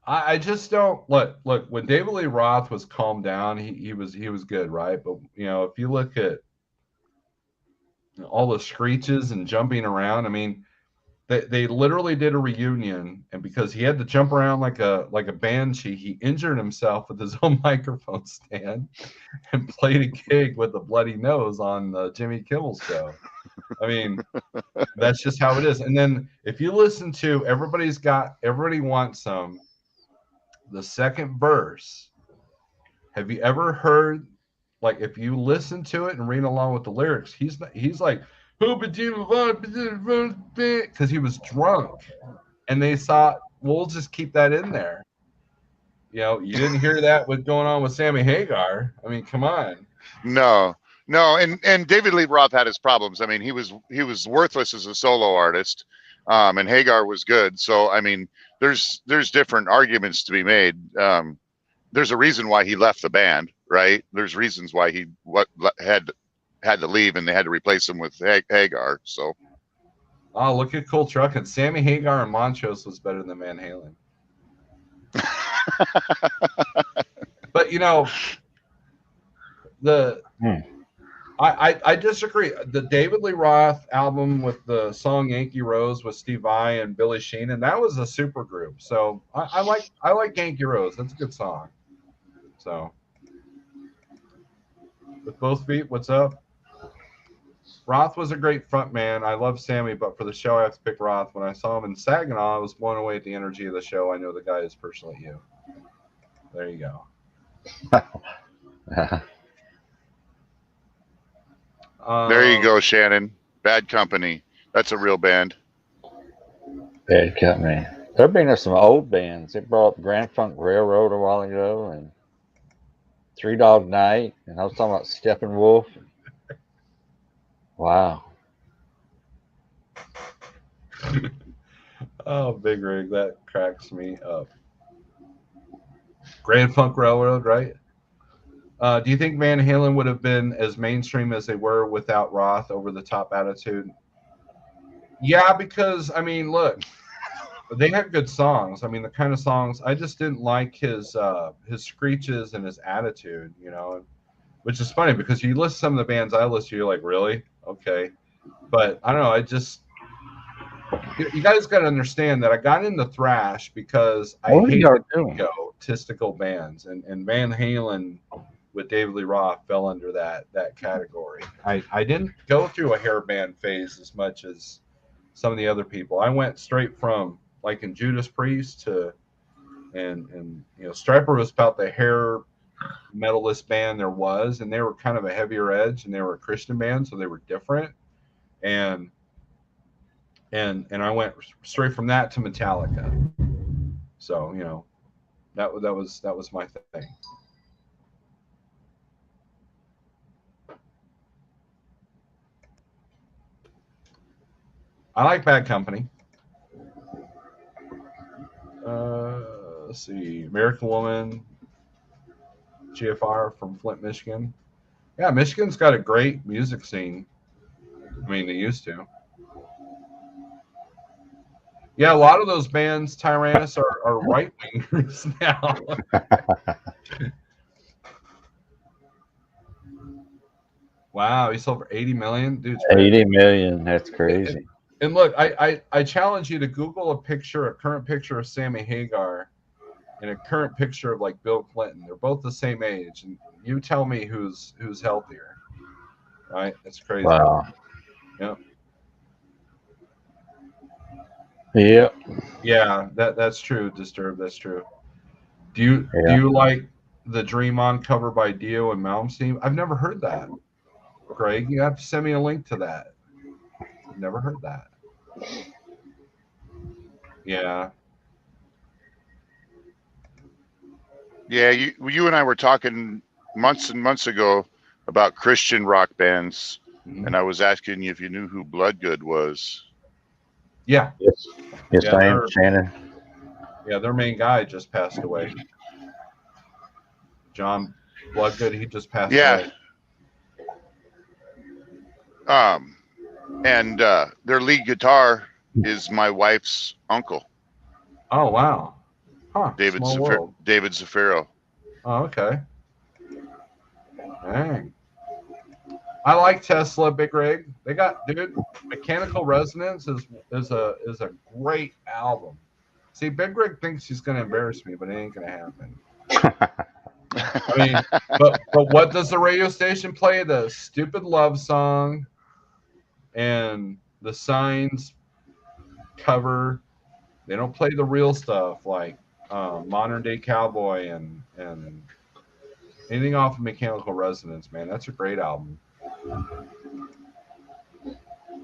I just don't look. When David Lee Roth was calmed down, he was good, right? But if you look at all the screeches and jumping around, I mean, they literally did a reunion, and because he had to jump around like a banshee, he injured himself with his own microphone stand and played a gig with a bloody nose on the Jimmy Kimmel show. I mean, that's just how it is. And then if you listen to Everybody Wants Some, the second verse, have you ever heard, like, if you listen to it and read along with the lyrics, he's like, because he was drunk, and they thought, we'll just keep that in there. You didn't hear that with going on with Sammy Hagar. I mean, come on. No, and David Lee Roth had his problems. I mean, he was worthless as a solo artist, and Hagar was good. So I mean, there's different arguments to be made. There's a reason why he left the band, right? There's reasons why he had to leave, and they had to replace him with Hagar. So, Oh, look at Cool Truck, and Sammy Hagar and Montrose was better than Van Halen. But I disagree. The David Lee Roth album with the song Yankee Rose with Steve Vai and Billy Sheehan, and that was a super group. So I like Yankee Rose. That's a good song. So with both feet, what's up? Roth was a great front man. I love Sammy, but for the show I have to pick Roth. When I saw him in Saginaw, I was blown away at the energy of the show. I know the guy is personally you. There you go. there you go, Shannon. Bad Company. That's a real band. Bad Company. They're bringing up some old bands. They brought up Grand Funk Railroad a while ago, and Three Dog Night, and I was talking about Steppenwolf. Wow. Oh, Big Rig, that cracks me up. Grand Funk Railroad, right? Do you think Van Halen would have been as mainstream as they were without Roth over the top attitude? Yeah, because I mean, look, they had good songs. I mean, the kind of songs I just didn't like his screeches and his attitude, which is funny because you listen to some of the bands I listen to, you're like, really? Okay. But I don't know, you guys got to understand that I got into thrash because I hate egotistical bands, and Van Halen with David Lee Roth fell under that category. I didn't go through a hair band phase as much as some of the other people. I went straight from like in Judas Priest to and Stryper was about the hair metalist band there was, and they were kind of a heavier edge, and they were a Christian band, so they were different. And I went straight from that to Metallica. So that was my thing. I like Bad Company. Let's see, American Woman, GFR from Flint, Michigan. Yeah, Michigan's got a great music scene. I mean, they used to. Yeah, a lot of those bands, Tyrannus, are right wingers now. Wow, he sold for 80 million, dude. 80 million. That's crazy. And look, I challenge you to Google a current picture of Sammy Hagar and a current picture of like Bill Clinton. They're both the same age, and you tell me who's healthier, right? That's crazy. Wow. Yep. Yep. Yeah, that's true. Disturbed. That's true. Do Yeah. you like the Dream On cover by Dio and Malmsteen? I've never heard that. Greg, you have to send me a link to that. I've never heard that. Yeah. Yeah, you and I were talking months and months ago about Christian rock bands, Mhm. and I was asking you if you knew who Bloodgood was. Yeah. Yes. Yes, Yeah, I am, they're- Shannon. Yeah, their main guy just passed away. John Bloodgood, he just passed Yeah. away. And their lead guitar is my wife's uncle, Oh wow. Huh. David Small world. David Zafiro. Oh, okay. Dang. I like Tesla, Big Rig. They got, dude, Mechanical Resonance is a great album. See, Big Rig thinks he's gonna embarrass me, but it ain't gonna happen. I mean, but what does the radio station play? The stupid love song and the Signs cover. They don't play the real stuff like Modern Day Cowboy and anything off of Mechanical Resonance. Man, that's a great album.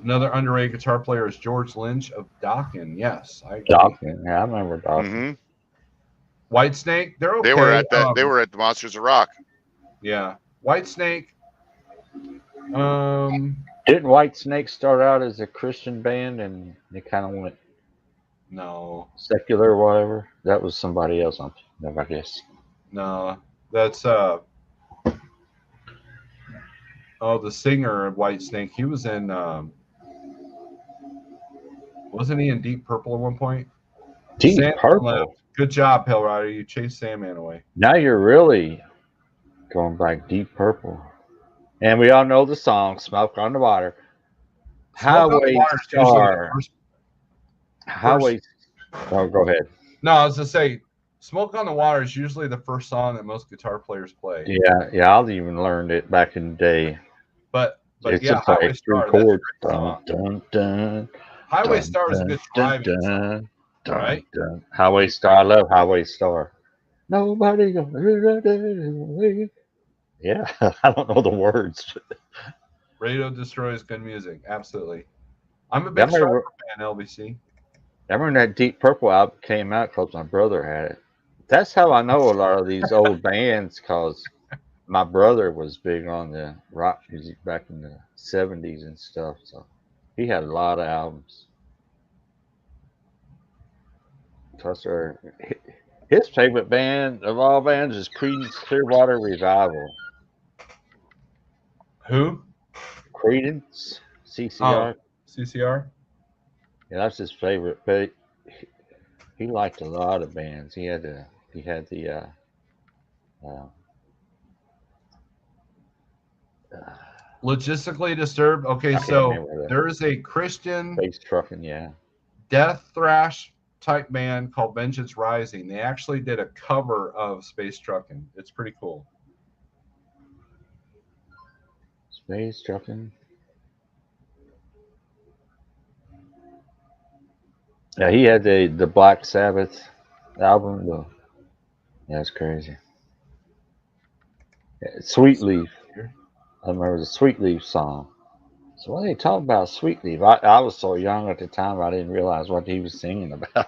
Another underrated guitar player is George Lynch of Dokken. Yes, I agree. Dokken. Yeah, I remember Dokken. Hmm. Whitesnake, they're okay. They were at that. They were at the Monsters of Rock. Yeah, Whitesnake. Didn't White Snake start out as a Christian band and they kind of went No, secular or whatever? That was somebody else, I guess. no, that's oh, the singer of Whitesnake. He was in wasn't he in Deep Purple at one point? Deep Sandman Purple. left. Good job, Pale Rider. You chased Sandman away. Now you're really going back. Deep Purple. And we all know the song "Smoke on the Water." Smoke on the Highway Water is usually the Star. first- Highway. Oh, go ahead. No, I was to say, "Smoke on the Water" is usually the first song that most guitar players play. Yeah. I'll even learned it back in the day. But It's yeah, just Highway like Star. three That's a chords. great song. Dun, dun, Highway dun, Star is a good dun, driving song. dun, dun, right? dun. Highway Star. I love Highway Star. Nobody gonna. Yeah, I don't know the words. Radio destroys good music. Absolutely. I'm a big I remember, fan, LBC. I remember that Deep Purple album came out because my brother had it. That's how I know a lot of these old bands, because my brother was big on the rock music back in the 70s and stuff. So he had a lot of albums. Plus, his favorite band of all bands is Creedence Clearwater Revival. Who? Creedence, CCR. Oh, CCR. Yeah, that's his favorite. But he liked a lot of bands. He had the Logistically Disturbed. Okay, I can't so remember that. there is a Christian Bass trucking, yeah. death thrash type band called Vengeance Rising. They actually did a cover of Space Truckin'. It's pretty cool. Space trucking. Yeah, he had the Black Sabbath album. Yeah, it's crazy. Yeah, Sweet Leaf. I remember the Sweet Leaf song. So what are they talking about, Sweet Leaf? I was so young at the time, I didn't realize what he was singing about.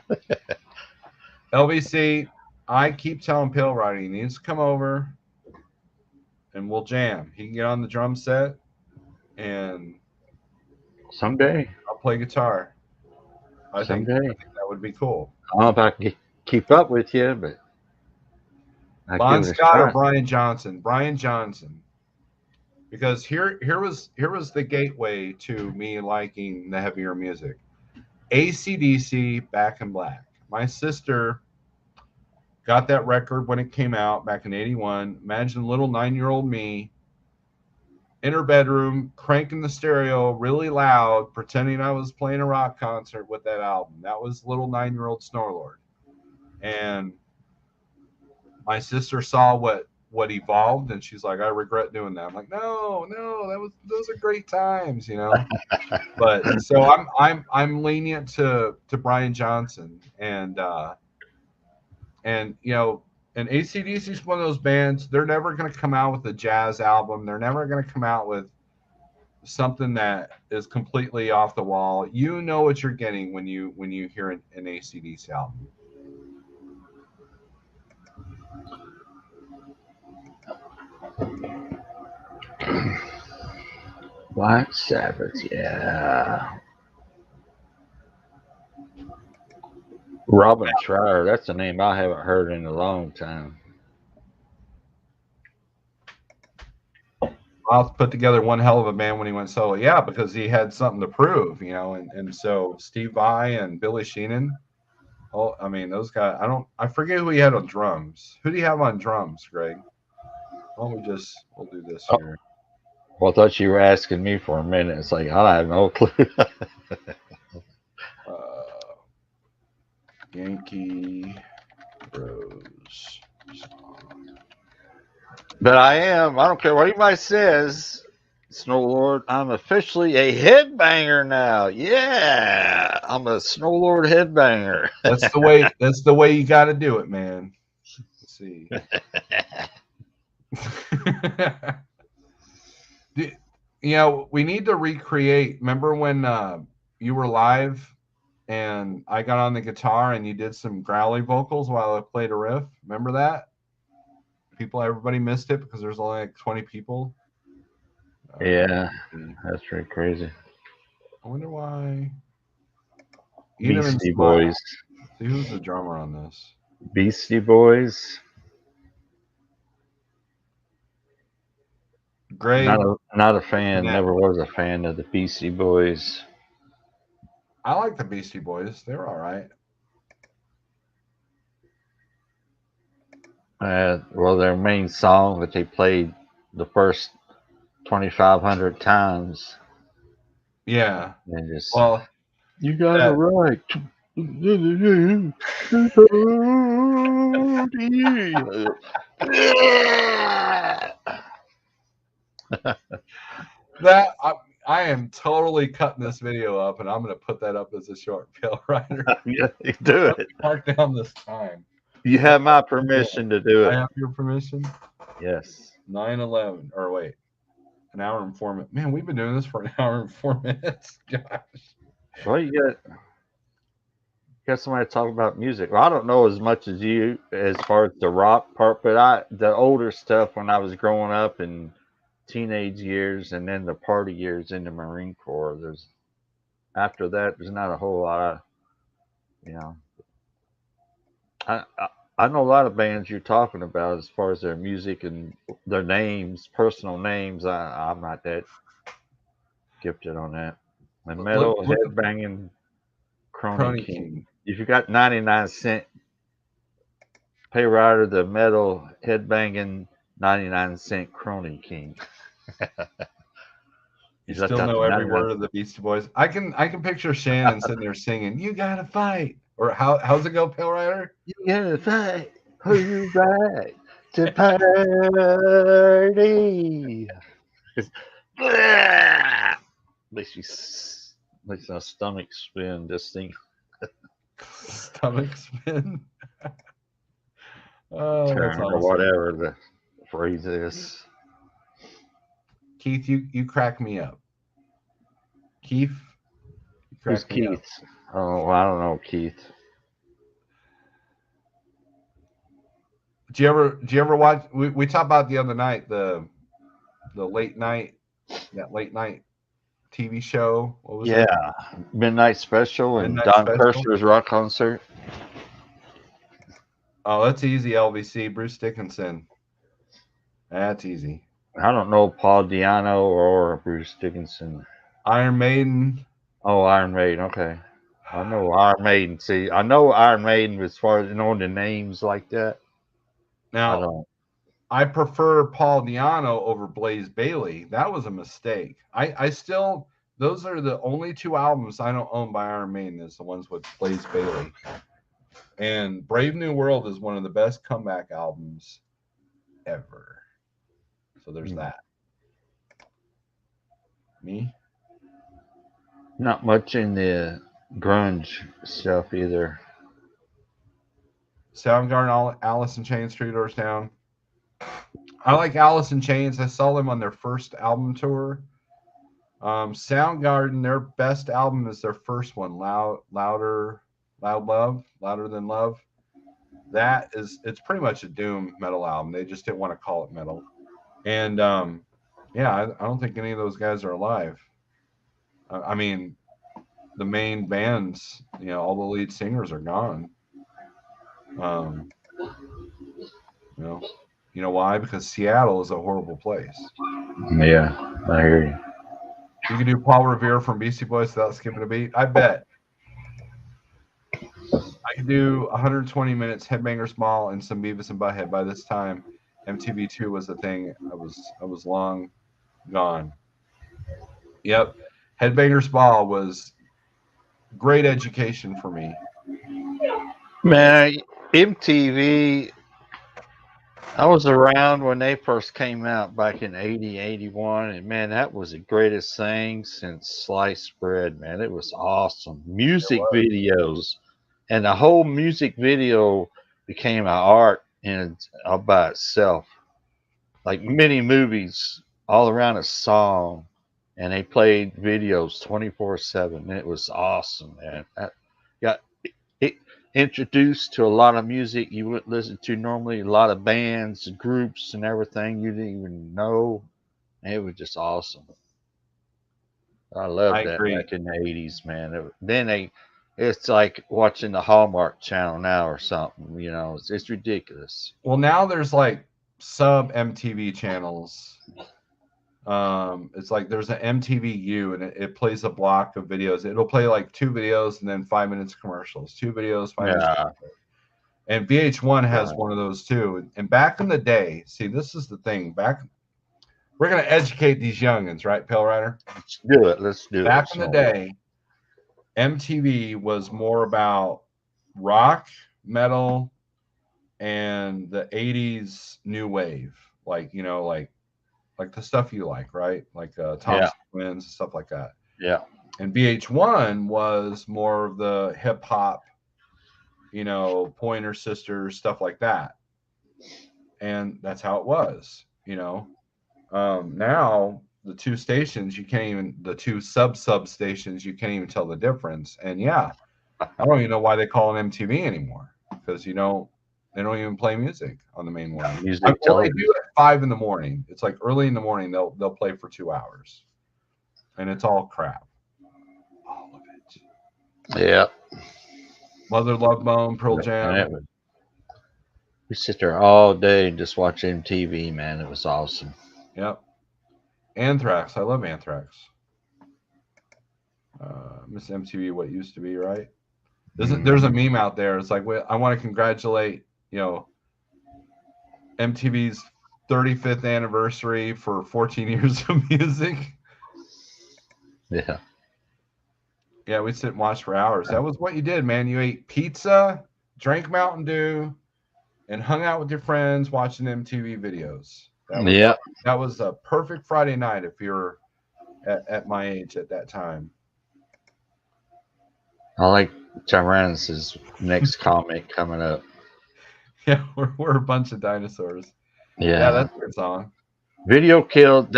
LBC, I keep telling Pale Rider he needs to come over and we'll jam. He can get on the drum set and Someday. I'll play guitar. I think Someday. that would be cool. I don't know if I can keep up with you, but Bon Scott or Brian Johnson? Brian Johnson. Because here was the gateway to me liking the heavier music. AC/DC, Back in Black. My sister got that record when it came out back in '81. Imagine little 9-year-old me in her bedroom, cranking the stereo really loud, pretending I was playing a rock concert with that album. That was little 9-year-old Snorlord. And my sister saw what evolved, and she's like, I regret doing that. I'm like, no, those are great times, you know. But so I'm lenient to Brian Johnson, and you know, and AC/DC is one of those bands. They're never going to come out with a jazz album. They're never going to come out with something that is completely off the wall. You know what you're getting when you hear an AC/DC album. Black Sabbath, yeah. Robin Schreier, that's a name I haven't heard in a long time. Miles put together one hell of a band when he went solo. Yeah, because he had something to prove, you know, and so Steve Vai and Billy Sheehan. Oh, I mean, those guys. I forget who he had on drums. Who do you have on drums, Greg? Why don't we'll do this here. Well, I thought you were asking me for a minute. It's like, I have no clue. Yankee Rose song. But I don't care what anybody says, Snow Lord, I'm officially a headbanger now. Yeah, I'm a Snow Lord headbanger. That's the way you got to do it, man. Let's see. You know, we need to recreate. Remember when you were live and I got on the guitar and you did some growly vocals while I played a riff? Remember that? Everybody missed it because there's only like 20 people. Yeah, that's pretty crazy. I wonder why. Beastie Boys. See who's the drummer on this? Beastie Boys. Great. Not a fan. Never was a fan of the Beastie Boys. I like the Beastie Boys. They were all right. Well, their main song that they played the first 2,500 times. Yeah. And just, well, you got it right. That I am totally cutting this video up, and I'm going to put that up as a short, Pale Rider. Yeah, you do it. Mark down this time. You have my permission to do it. I have your permission? Yes. 9:11. Or wait, an hour and 4 minutes. Man, we've been doing this for an hour and 4 minutes. Gosh. Well, you got somebody to talk about music. Well, I don't know as much as you as far as the rock part, but the older stuff when I was growing up and teenage years and then the party years in the Marine Corps, after that there's not a whole lot of, you know, I know a lot of bands you're talking about as far as their music and their names, personal names. I'm not that gifted on that. The metal headbanging Crony King. If you got 99 Cent, Pay Rider, the metal headbanging 99 Cent Crony King. You still know every word of the Beastie Boys. I can picture Shannon sitting there singing, "You gotta fight," or how's it go, Pale Rider? You gotta fight. Are you right to party? Makes my stomach spin. This thing. Stomach spin. Oh, turn or whatever the phrase is. Keith, you crack me up. Keith? Who's Keith? Oh, I don't know, Keith. Do you ever watch? We talked about the other night the late night TV show. What was it? Midnight Special and Don Kirshner's rock concert. Oh, that's easy. LBC, Bruce Dickinson. That's easy. I don't know Paul Di'Anno or Bruce Dickinson. Iron Maiden. Oh, Iron Maiden. Okay, I know Iron Maiden. See, I know Iron Maiden as far as knowing the names like that. Now, I prefer Paul Di'Anno over Blaze Bayley. That was a mistake. I still, those are the only two albums I don't own by Iron Maiden is the ones with Blaze Bayley. And Brave New World is one of the best comeback albums ever. So there's that. Me? Not much in the grunge stuff either. Soundgarden, Alice in Chains, Three Doors Down. I like Alice in Chains. I saw them on their first album tour. Soundgarden, their best album is their first one, Louder Than Love. It's pretty much a doom metal album. They just didn't want to call it metal. And I don't think any of those guys are alive. I mean, the main bands, all the lead singers are gone. You know why? Because Seattle is a horrible place. Yeah, I hear you. You can do Paul Revere from Beastie Boys without skipping a beat. I bet. I could do 120 minutes Headbangers Ball and some Beavis and Butthead. By this time, MTV2 was a thing. I was long gone. Yep. Headbangers Ball was great education for me. Man, MTV, I was around when they first came out back in 80, 81, and man, that was the greatest thing since sliced bread, man. It was awesome. Music videos, and the whole music video became an art all by itself. Like many movies, all around a song, and they played videos 24/7. And it was awesome, man. I got it introduced to a lot of music you wouldn't listen to normally, a lot of bands and groups and everything you didn't even know. It was just awesome. I loved that agree. back in the 80s, man. It's like watching the Hallmark Channel now or something, it's ridiculous. Well, now there's like sub MTV channels. It's like there's an MTVU and it plays a block of videos. It'll play like 2 videos and then 5 minutes commercials. 2 videos, 5 minutes. And VH1 has one of those too. And back in the day, see, this is the thing. We're gonna educate these youngins, right, Pale Rider? Let's do it. Back in the day, MTV was more about rock, metal, and the 80s new wave. Like the stuff you like, right? Like Thompson Twins and stuff like that. Yeah. And VH1 was more of the hip hop, Pointer Sisters, stuff like that. And that's how it was, Now the 2 stations, the 2 substations, you can't even tell the difference. And I don't even know why they call it MTV anymore, because they don't even play music on the main one. They do at 5 in the morning. It's like early in the morning. They'll play for 2 hours, and it's all crap. All of it. Yeah. Mother Love Bone, Pearl Jam. We sit there all day and just watch MTV, man. It was awesome. Yep. Anthrax. I love Anthrax. Miss MTV, what used to be, right? There's a meme out there. It's like, I want to congratulate, MTV's 35th anniversary for 14 years of music. Yeah. Yeah, we sit and watch for hours. That was what you did, man. You ate pizza, drank Mountain Dew, and hung out with your friends watching MTV videos. That was a perfect Friday night if you're at my age at that time. I like Tyrannus' next comic coming up. Yeah, we're a bunch of dinosaurs. Yeah, that's a good song. Video Killed.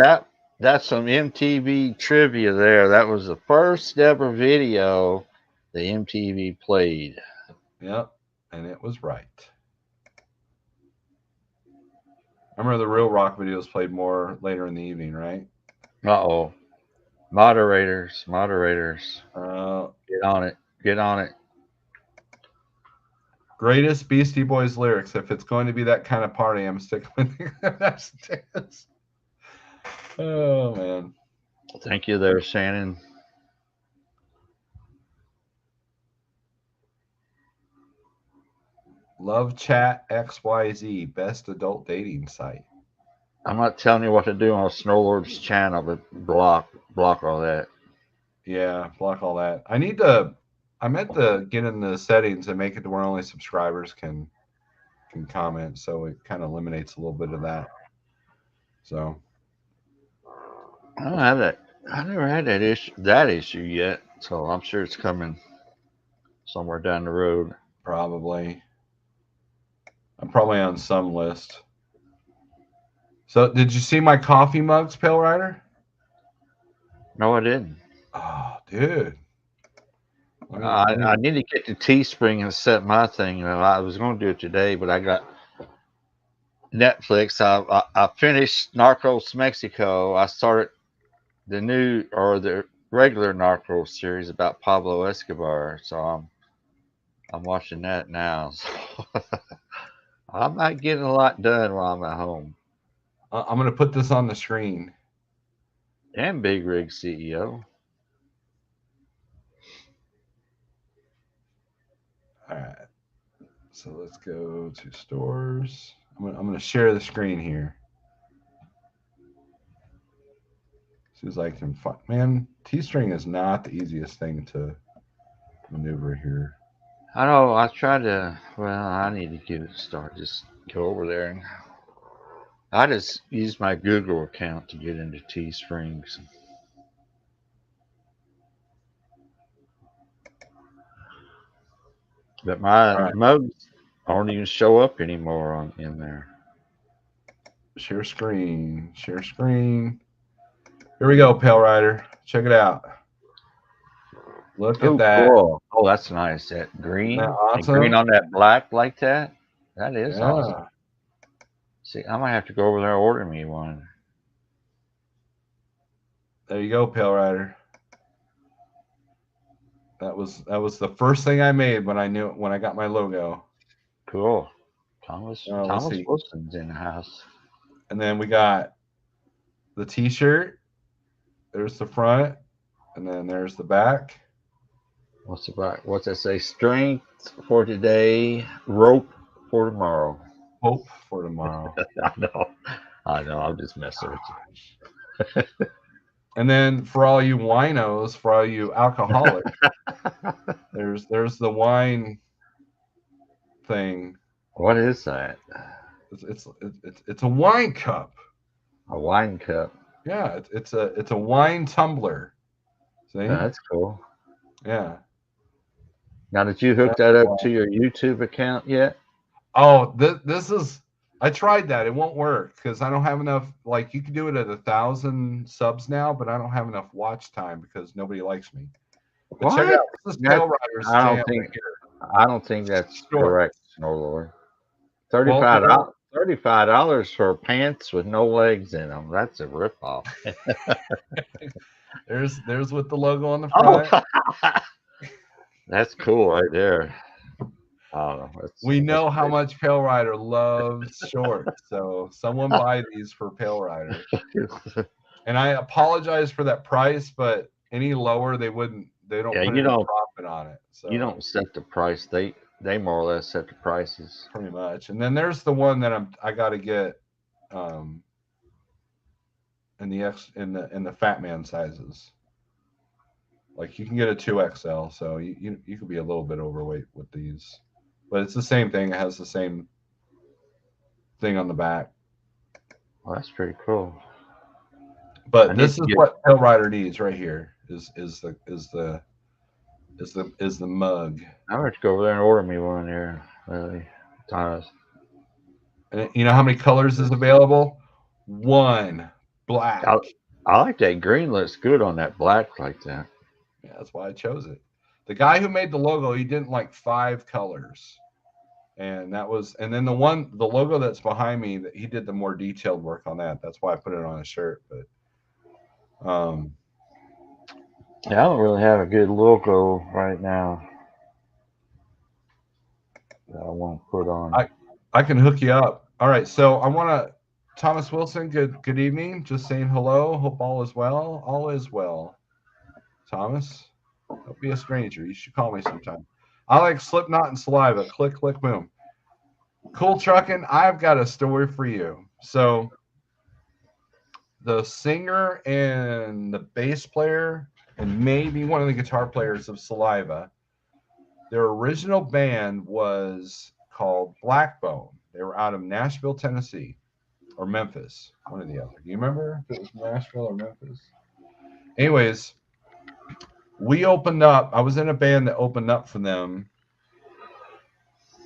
That's some MTV trivia there. That was the first ever video the MTV played. Yep, and it was right. I remember the real rock videos played more later in the evening, right? Uh-oh. Moderators. Get on it. Greatest Beastie Boys lyrics. If it's going to be that kind of party, I'm sticking with it. Oh, man. Thank you there, Shannon. Love Chat XYZ, best adult dating site. I'm not telling you what to do on Snowlord's channel, but block all that. Yeah, block all that. I need to I meant to get in the settings and make it to where only subscribers can comment, so it kind of eliminates a little bit of that. So I don't have that. I never had that issue yet, so I'm sure it's coming somewhere down the road. probably I'm probably on some list. So did you see my coffee mugs, Pale Rider? No, I didn't. Oh, dude. I need to get to Teespring and set my thing. I was going to do it today, but I got Netflix. I finished Narcos Mexico. I started the regular Narcos series about Pablo Escobar. So I'm watching that now. So I'm not getting a lot done while I'm at home. I'm gonna put this on the screen. And Big Rig CEO. All right. So let's go to stores. I'm gonna share the screen here. See as I can find. Man, T-string is not the easiest thing to maneuver here. I know. I tried to. Well, I need to give it a start. Just go over there and I just use my Google account to get into Teesprings. But my All right. mugs don't even show up anymore in there. Share screen. Share screen. Here we go, Pale Rider. Check it out. Look at Oh, that. cool. Oh, that's nice. That green. Isn't that And awesome? green on that black like that. That is awesome. Yeah. See, I might have to go over there and order me one. There you go, Pale Rider. That was the first thing I made when I got my logo. Cool. Thomas see. Wilson's in the house. And then we got the T-shirt. There's the front, and then there's the back. What's the back? What's that say? Strength for today, rope for tomorrow. Hope for tomorrow. I know. I'm just messing with you. And then for all you winos, for all you alcoholics, there's the wine thing. What is that? It's a wine cup. A wine cup. Yeah, it's a wine tumbler. See? Yeah, that's cool. Yeah. Now, did you hook that up to your YouTube account yet? Oh, this is. I tried that. It won't work because I don't have enough. Like you can do it at 1,000 subs now, but I don't have enough watch time because nobody likes me. But check it out. This is Pale Rider's I don't jam think. right here. I don't think that's correct, Snowlord. Well, $35 for pants with no legs in them. That's a ripoff. there's with the logo on the front. Oh. That's cool right there. I don't know. We know how much Pale Rider loves shorts, so someone buy these for Pale Rider. And I apologize for that price, but any lower they wouldn't. They don't. Yeah, put you any don't profit on it. So you don't set the price. They more or less set the prices. pretty much. And then there's the one that I got to get, in the Fat Man sizes. Like you can get a 2XL, so you could be a little bit overweight with these, but it's the same thing. It has the same thing on the back. Well, that's pretty cool. But this is what Pale Rider needs right here. Is the mug. I'm going to go over there and order me one there. And you know how many colors is available? One, black. I like that green. Looks good on that black like that. Yeah, that's why I chose it. The guy who made the logo, he didn't like 5 colors. And then the logo that's behind me, that he did the more detailed work on that. That's why I put it on a shirt. But yeah, I don't really have a good logo right now that I want to put on. I can hook you up. All right, so I want to Thomas Wilson, good evening. Just saying hello. Hope all is well. All is well. Thomas, don't be a stranger. You should call me sometime. I like Slipknot and Saliva. Click, click, boom. Cool Trucking, I've got a story for you. So the singer and the bass player and maybe one of the guitar players of Saliva Their original band was called Blackbone. They were out of Nashville, Tennessee, or Memphis, one or the other. Do you remember if it was Nashville or Memphis? Anyways, we opened up. I was in a band that opened up for them,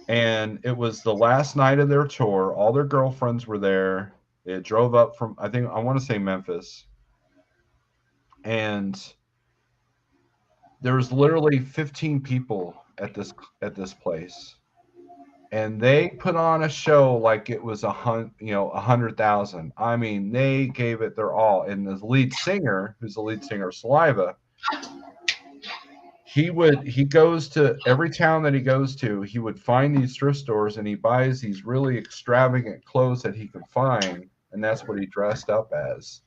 and it was the last night of their tour. All their girlfriends were there. They drove up from, I want to say Memphis, and there was literally 15 people at this place, and they put on a show like it was 100,000. I mean, they gave it their all. And the lead singer, who's the lead singer of Saliva, he goes to every town that he goes to. He would find these thrift stores and he buys these really extravagant clothes that he could find, and that's what he dressed up as.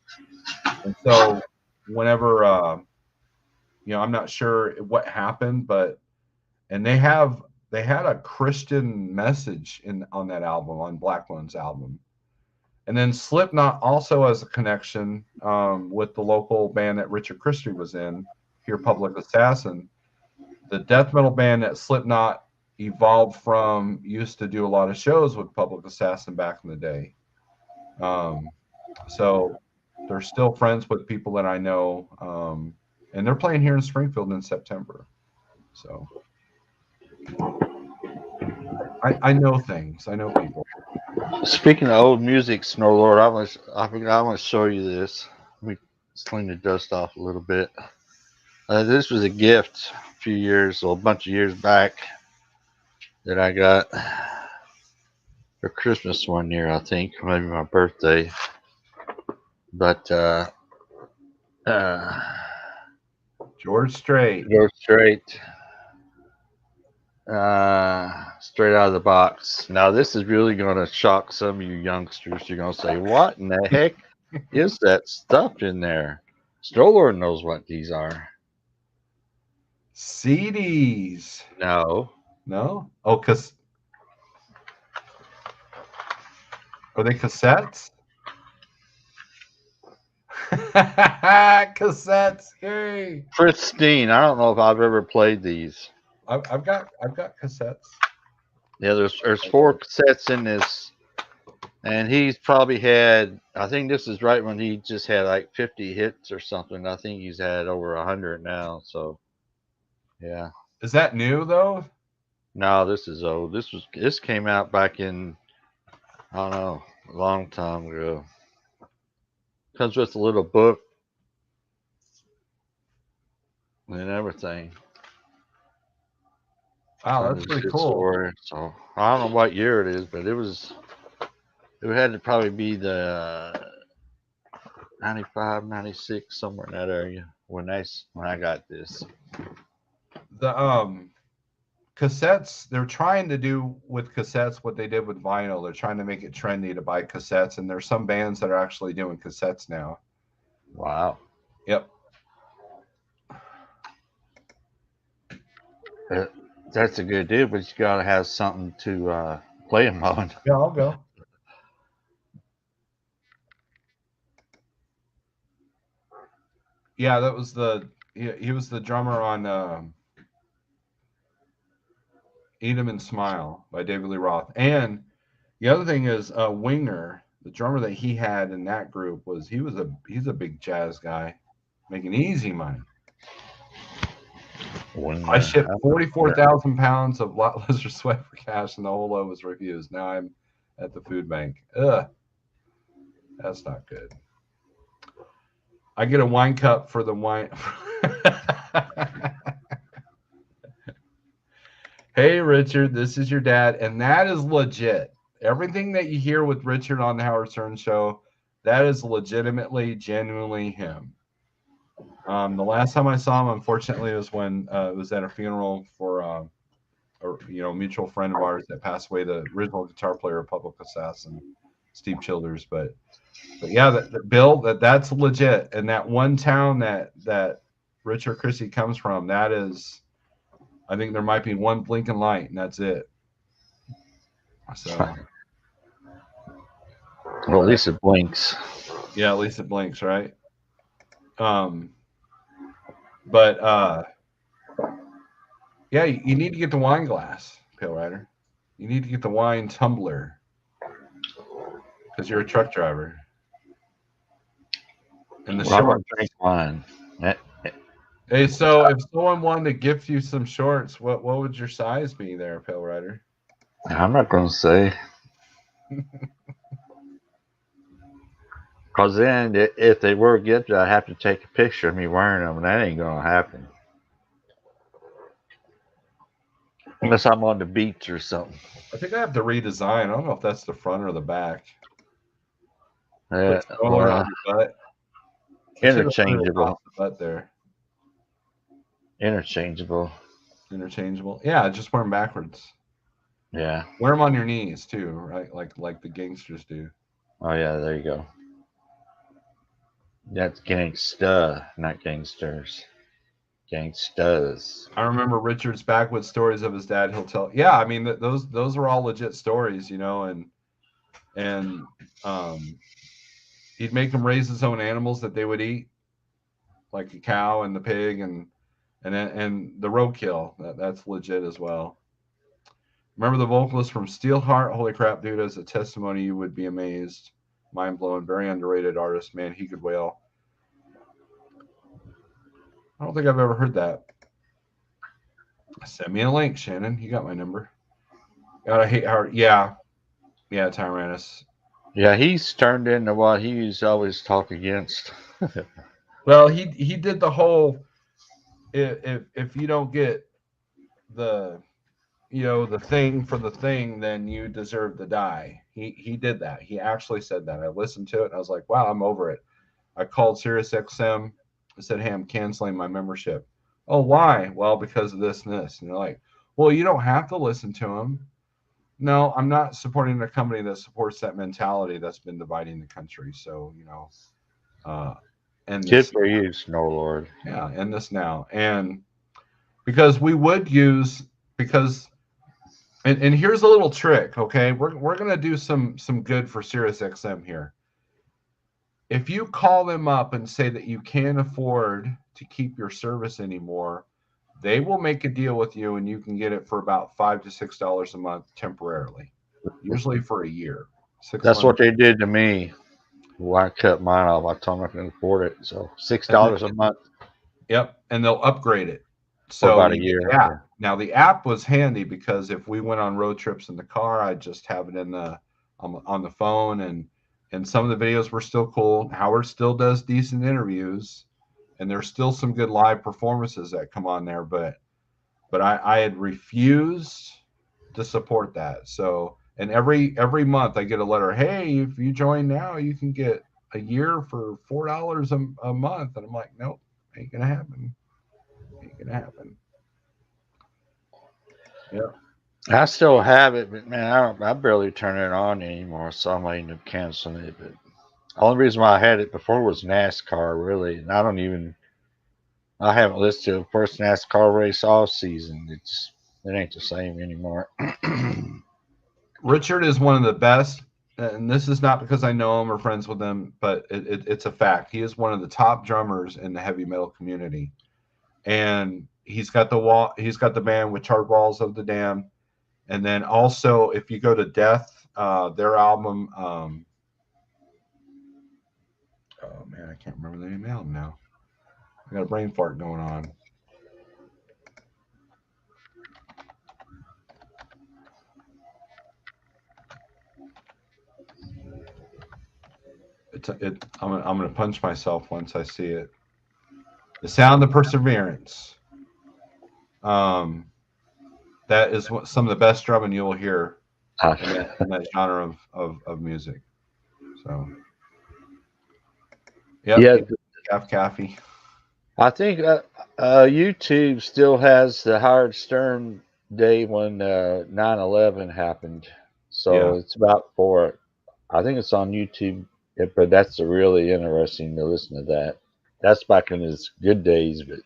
And so, whenever I'm not sure what happened, but they had a Christian message on that album, on Blackbone's album. And then Slipknot also has a connection with the local band that Richard Christie was in, here Public Assassin. The death metal band that Slipknot evolved from used to do a lot of shows with Public Assassin back in the day. So they're still friends with people that I know. And they're playing here in Springfield in September. So I know things. I know people. Speaking of old music, Snowlord, I want to show you this. Let me clean the dust off a little bit. This was a gift a bunch of years back that I got for Christmas one year, I think, maybe my birthday. But George Strait. Straight out of the box. Now, this is really going to shock some of you youngsters. You're going to say, what in the heck is that stuff in there? Snowlord knows what these are. CDs. No. Oh, are they cassettes? Cassettes. Yay. Pristine. I don't know if I've ever played these. I've got cassettes. Yeah, there's 4 cassettes in this, and he's probably had, I think this is right when he just had like 50 hits or something. I think he's had over 100 now. So, yeah. Is that new though? No, this is old. This came out back in, I don't know, a long time ago. Comes with a little book and everything. Wow, that's pretty cool. Story. So I don't know what year it is, but it had to probably be the 95, 96, somewhere in that area when I got this. The cassettes, they're trying to do with cassettes what they did with vinyl. They're trying to make it trendy to buy cassettes, and there's some bands that are actually doing cassettes now. Wow. Yep. That's a good deal, but you got to have something to play them on. Yeah, I'll go. Yeah, that was he was the drummer on Eat 'Em and Smile by David Lee Roth. And the other thing is Winger, the drummer that he had in that group, he's a big jazz guy, making easy money. I shipped 44,000 pounds of lot lizard sweat for cash, and the whole load was refused. Now I'm at the food bank. Ugh, that's not good. I get a wine cup for the wine. Hey, Richard, this is your dad, and that is legit. Everything that you hear with Richard on the Howard Stern Show, that is legitimately, genuinely him. The last time I saw him, unfortunately, was when it was at a funeral for a mutual friend of ours that passed away, the original guitar player of Public Assassin, Steve Childers. But yeah, Bill, that's legit. And that one town that Richard Christie comes from, that is, I think there might be one blinking light, and that's it. So, well, at least it blinks. Yeah, at least it blinks, right? But Yeah, you need to get the wine glass, Pale Rider. You need to get the wine tumbler because you're a truck driver. And the Well, I shorts. want to drink wine. Hey, so if someone wanted to gift you some shorts, what would your size be there, Pale Rider? I'm not going to say. Because then, if they were gifted, I'd have to take a picture of me wearing them, and that ain't going to happen. Unless I'm on the beach or something. I think I have to redesign. I don't know if that's the front or the back. Yeah, Put stroller on your butt. I should have put it interchangeable. across the butt there. Interchangeable. Interchangeable. Yeah, just wear them backwards. Yeah. Wear them on your knees too, right? Like the gangsters do. Oh, yeah, there you go. That's gangsta, not gangsters. Gangstas. I remember Richard's backwoods stories of his dad. He'll tell. Yeah, I mean those are all legit stories, you know, and he'd make them raise his own animals that they would eat, like the cow and the pig and the roadkill. That's legit as well. Remember the vocalist from Steelheart? Holy crap, dude! As a testimony, you would be amazed. Mind blowing. Very underrated artist, man. He could wail. I don't think I've ever heard that. Send me a link, Shannon. You got my number. Gotta hate Howard. Yeah, Tyrannus. Yeah, he's turned into what he used to always talk against. Well, he did the whole. If you don't get the the thing for the thing, then you deserve to die. He did that. He actually said that. I listened to it and I was like, wow, I'm over it. I called SiriusXM. I said, hey, I'm canceling my membership. Oh, why? Well, because of this and this. And they're like, well, you don't have to listen to him. No, I'm not supporting a company that supports that mentality that's been dividing the country. So, and Good for you, Snowlord. Yeah, end this now. And because we would use and here's a little trick, okay? We're gonna do some good for SiriusXM here. If you call them up and say that you can't afford to keep your service anymore, they will make a deal with you and you can get it for about $5 to $6 a month temporarily, usually for a year. That's what they did to me. Well, I cut mine off. I told them I couldn't afford it. So $6 a month. Yep, and they'll upgrade it. So for about a year. Yeah. Now the app was handy because if we went on road trips in the car, I'd just have it on the phone, and some of the videos were still cool. Howard still does decent interviews, and there's still some good live performances that come on there. But I had refused to support that. So, and every month I get a letter. Hey, if you join now, you can get a year for $4 a month. And I'm like, nope, ain't gonna happen. Ain't gonna happen. Yeah. I still have it, but man, I barely turn it on anymore, so I might end up canceling it. But the only reason why I had it before was NASCAR, really, and I haven't listened to the first NASCAR race all season. It ain't the same anymore. Richard is one of the best, and this is not because I know him or friends with him, but it's a fact. He is one of the top drummers in the heavy metal community, and he's got the band with Charred Walls of the Damned, and then also if you go to Death, their album. Oh man, I can't remember the name of the album now. I got a brain fart going on. I'm gonna punch myself once I see it. The Sound of Perseverance. That is some of the best drumming you'll hear in that genre of music. So, yeah, Caffey. I think YouTube still has the Howard Stern day when 9/11 happened. So It's about I think it's on YouTube, but that's really interesting to listen to that. That's back in his good days, but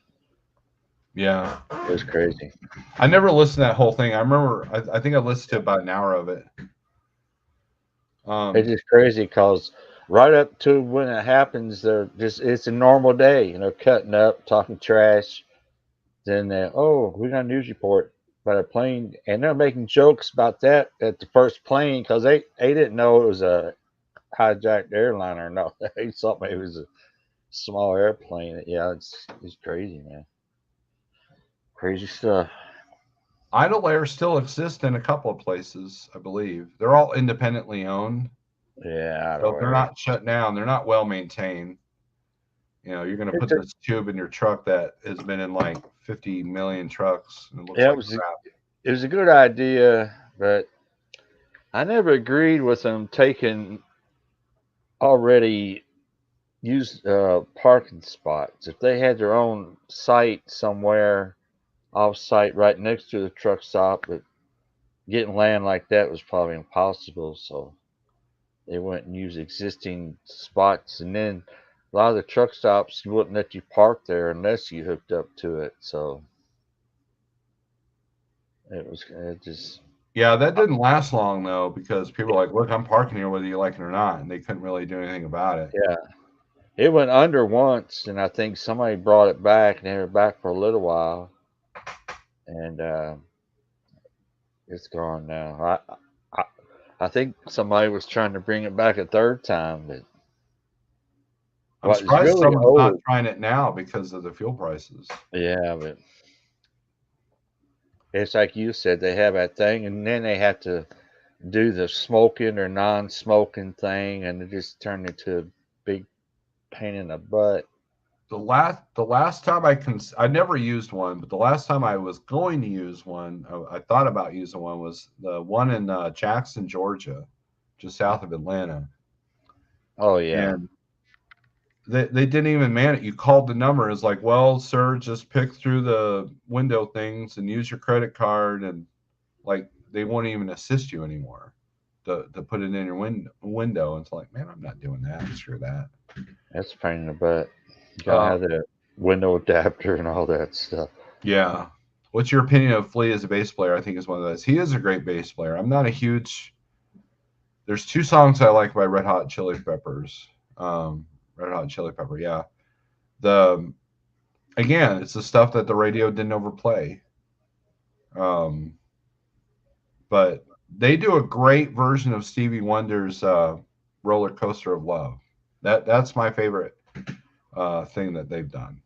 yeah, it was crazy. I never listened to that whole thing. I remember, I think I listened to about an hour of it. It's just crazy because right up to when it happens, it's a normal day, cutting up, talking trash, Then we're gonna news report about a plane, and they're making jokes about that at the first plane because they didn't know it was a hijacked airliner. No, they thought maybe it was a small airplane. Yeah, it's crazy, man. Crazy stuff. Idle Air still exists in a couple of places, I believe. They're all independently owned, Yeah, I so don't they're know. not shut down. They're not well maintained. You're going to It's put this tube in your truck that has been in like 50 million trucks and it looks yeah, like crap. it was a good idea, but I never agreed with them taking already used parking spots. If they had their own site somewhere off site right next to the truck stop, but getting land like that was probably impossible. So they went and used existing spots, and then a lot of the truck stops wouldn't let you park there unless you hooked up to it. So it just Yeah, that didn't last long though because people were like, look, I'm parking here whether you like it or not. And they couldn't really do anything about it. yeah. It went under once, and I think somebody brought it back, and they were back for a little while, and it's gone now. I I think somebody was trying to bring it back a third time, but I'm what is surprised really someone's not old, trying it now because of the fuel prices. yeah, but it's like you said, they have that thing, and then they have to do the smoking or non-smoking thing, and it just turned into a big pain in the butt. The last time I never used one, but the last time I was going to use one, I thought about using one was the one in Jackson, Georgia, just south of Atlanta, Oh yeah, and they didn't even man it. You called the number, it's like, well, sir, just pick through the window things and use your credit card, and like they won't even assist you anymore to put it in your window. And it's like, man, I'm not doing that. Screw that. that's a pain in the butt. You gotta Uh, have the window adapter and all that stuff. Yeah. What's your opinion of Flea as a bass player? I think is one of those. He is a great bass player. I'm not a huge. There's two songs I like by Red Hot Chili Peppers. Red Hot Chili Pepper. Yeah. The again, it's the stuff that the radio didn't overplay. Um, but they do a great version of Stevie Wonder's "Roller Coaster of Love." That's my favorite thing that they've done.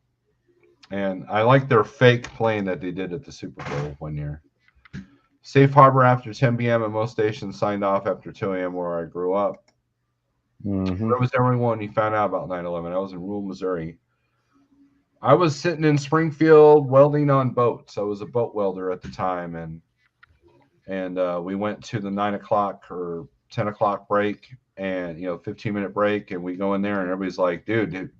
And I like their fake playing that they did at the Super Bowl one year. Safe harbor after 10 p.m. and most stations signed off after 2 a.m. where I grew up. Hmm. Where was everyone when you found out about 9/11? I was in rural Missouri. I was sitting in Springfield welding on boats. I was a boat welder at the time, and we went to the 9 o'clock or 10 o'clock break, and 15-minute break, and we go in there, and everybody's like, dude,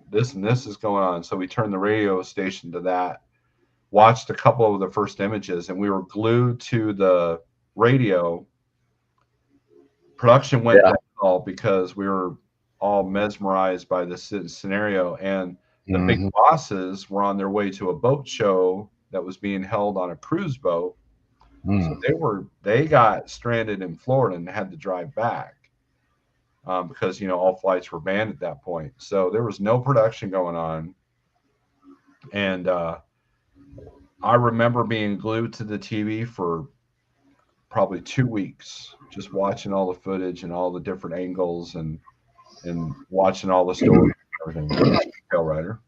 this and this is going on. So we turned the radio station to that, watched a couple of the first images, and we were glued to the radio. Production went Yeah. down all because we were all mesmerized by this scenario, and the big Hmm. bosses were on their way to a boat show that was being held on a cruise boat. So Mm. they got stranded in Florida and had to drive back because all flights were banned at that point. So there was no production going on, and I remember being glued to the TV for probably 2 weeks, just watching all the footage and all the different angles and watching all the stories and everything. Tail Rider.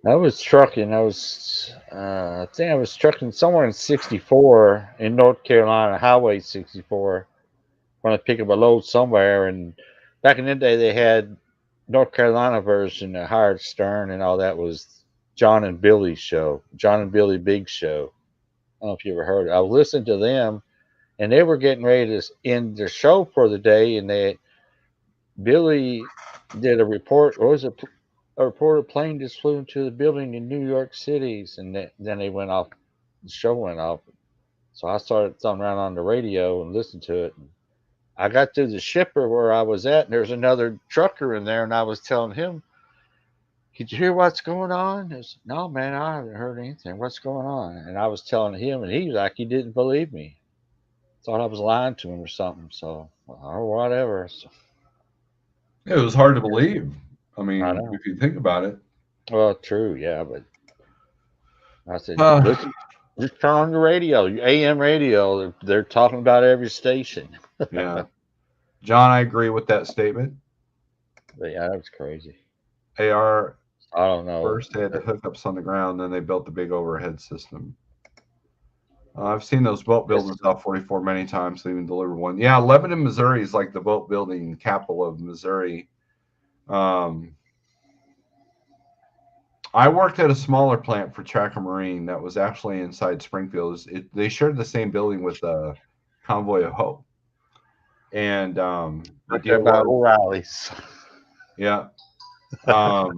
I was trucking. I think I was trucking somewhere in 64 in North Carolina, Highway 64, when I pick up a load somewhere. And back in the day, they had North Carolina version of Howard Stern, and all that was John and Billy's show, John and Billy Big Show. I don't know if you ever heard it. I was listening to them, and they were getting ready to end their show for the day, and Billy did a report. What was it? A reporter plane just flew into the building in New York City, and then they went off. The show went off. So I started thumbing around on the radio and listened to it. And I got to the shipper where I was at, and there's another trucker in there, and I was telling him, "Did you hear what's going on?" He said, "No, man, I haven't heard anything. What's going on?" And I was telling him, and he was like, he didn't believe me. Thought I was lying to him or something. So, or whatever. So, It was hard to believe. I I mean, know. if you think about it. Well, true, yeah, but I said, Uh, listen, just turn on your radio, your AM radio. They're talking about every station. yeah, John, I agree with that statement. But yeah, that was crazy. AR I don't know. first they had the hookups on the ground, then they built the big overhead system. I've seen those boat buildings off 44 many times. They even delivered one. Yeah, Lebanon, Missouri is like the boat building capital of Missouri. I worked at a smaller plant for Tracker Marine that was actually inside Springfield. They shared the same building with Convoy of Hope. And the deal about was, O'Reilly's. yeah. I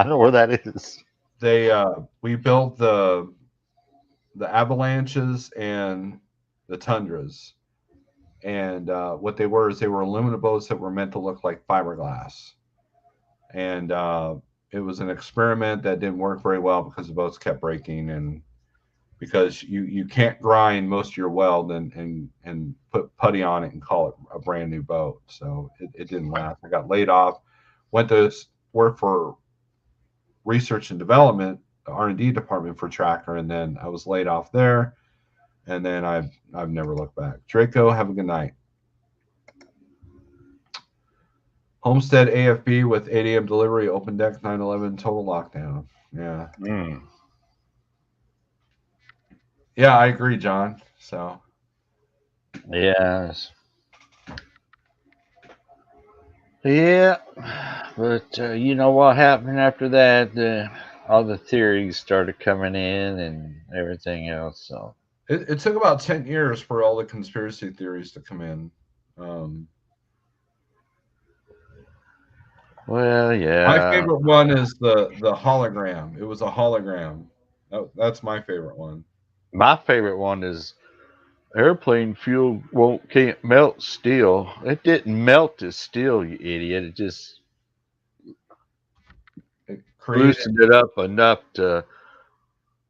know where that is. We built the Avalanches and the Tundras. And what they were is they were aluminum boats that were meant to look like fiberglass. And it was an experiment that didn't work very well because the boats kept breaking, and because you can't grind most of your weld and put putty on it and call it a brand new boat. So it didn't last. I got laid off, went to work for research and development, the R&D department for Tracker, and then I was laid off there. And then I've never looked back. Draco, have a good night. Homestead AFB with 8 a.m. delivery, open deck, 9/11, total lockdown. Yeah. Yeah, I agree, John. So. Yes. Yeah. But you know what happened after that? All the theories started coming in and everything else. So It took about 10 years for all the conspiracy theories to come in. Well, yeah. My favorite one is the hologram. It was a hologram. That's my favorite one. My favorite one is airplane fuel can't melt steel. It didn't melt the steel, you idiot. It just loosened it up enough to,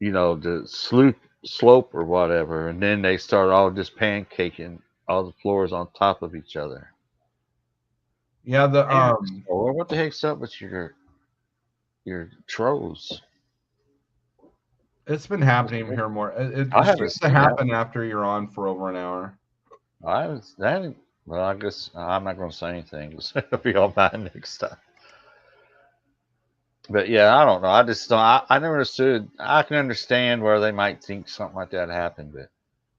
the slope or whatever. And then they started all just pancaking all the floors on top of each other. Yeah, what the heck's up with your trolls? It's been happening here more. It used to happen after you're on for over an hour. Well, I guess I'm not going to say anything. It'll be on mine next time. But yeah, I don't know. I just don't. I never understood. I can understand where they might think something like that happened, but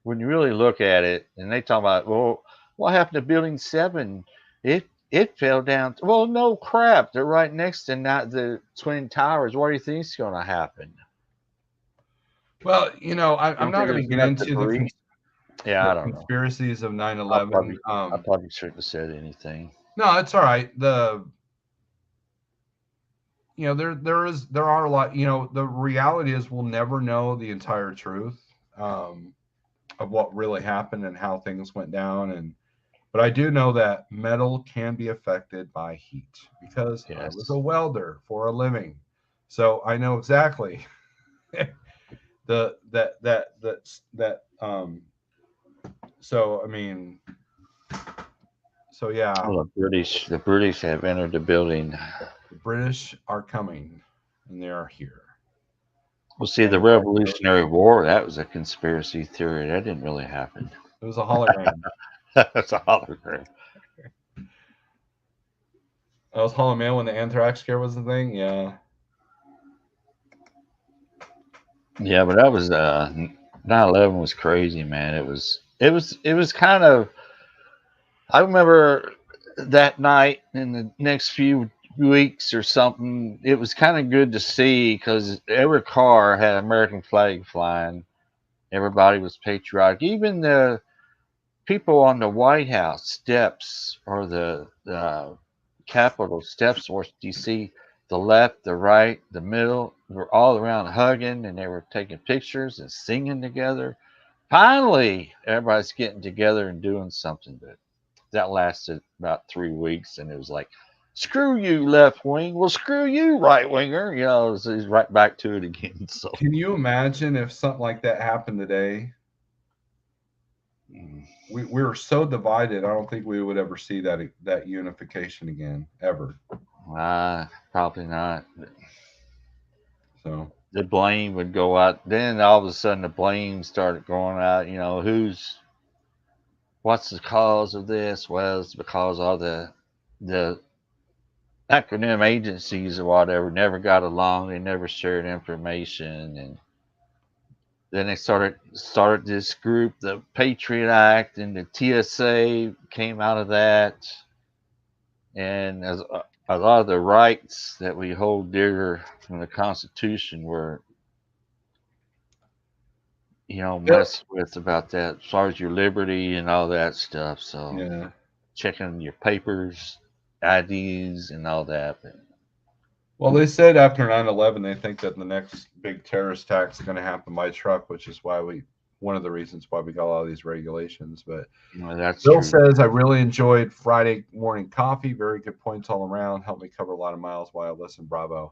when you really look at it, and they talk about, well, what happened to Building 7? It fell down. Well, no crap. They're right next to the Twin Towers. What do you think is going to happen? Well, I'm not going to get into the conspiracies of 9/11. I probably shouldn't have said anything. No, it's all right. There are a lot. The reality is we'll never know the entire truth of what really happened and how things went down. But I do know that metal can be affected by heat because I was a welder for a living, so I know exactly So I mean, so yeah. Well, the British have entered the building. The British are coming, and they are here. Well, see, the Revolutionary War, that was a conspiracy theory. That didn't really happen. It was a hologram. That's a hologram. That was Hollow Man when the anthrax scare was the thing. Yeah. Yeah, but that was 9/11 was crazy, man. It was kind of. I remember that night and the next few weeks or something. It was kind of good to see because every car had an American flag flying. Everybody was patriotic. Even the people on the White House steps or the Capitol steps, or you see the left, the right, the middle, were all around hugging, and they were taking pictures and singing together. Finally, everybody's getting together and doing something. But that lasted about 3 weeks, and it was like, screw you, left wing. Well, screw you, right winger. He's right back to it again. So, can you imagine if something like that happened today? We were so divided. I don't think we would ever see that unification again, ever. Probably not. So the blame would go out. Then all of a sudden the blame started going out. You know, what's the cause of this? Well, it's because all the acronym agencies or whatever never got along. They never shared information, and then they started this group, the Patriot Act, and the TSA came out of that, and as a lot of the rights that we hold dear from the Constitution were, messed with about that, as far as your liberty and all that stuff. So yeah. checking your papers, IDs, and all that. But Well, they said after 9/11, they think that the next big terrorist attack is going to happen by truck, which is one of the reasons why we got a lot of these regulations. But that's Bill true. says, I really enjoyed Friday morning coffee. Very good points all around. Helped me cover a lot of miles while I listen. Bravo.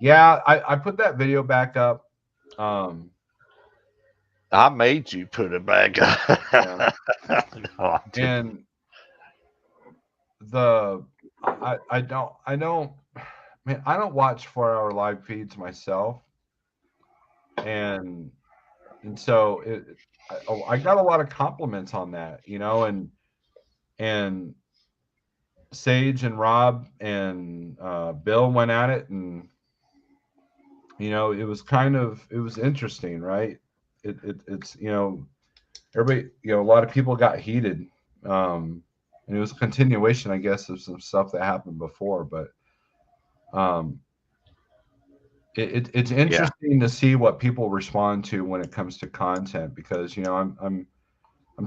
Yeah, I put that video back up. I made you put it back up. Yeah. No, I didn't. And I don't man, I don't watch 4-hour live feeds myself. And so I got a lot of compliments on that, and Sage and Rob and Bill went at it, and it was interesting, right? It's everybody, a lot of people got heated, and it was a continuation, I guess, of some stuff that happened before, but it's interesting to see what people respond to when it comes to content, because I'm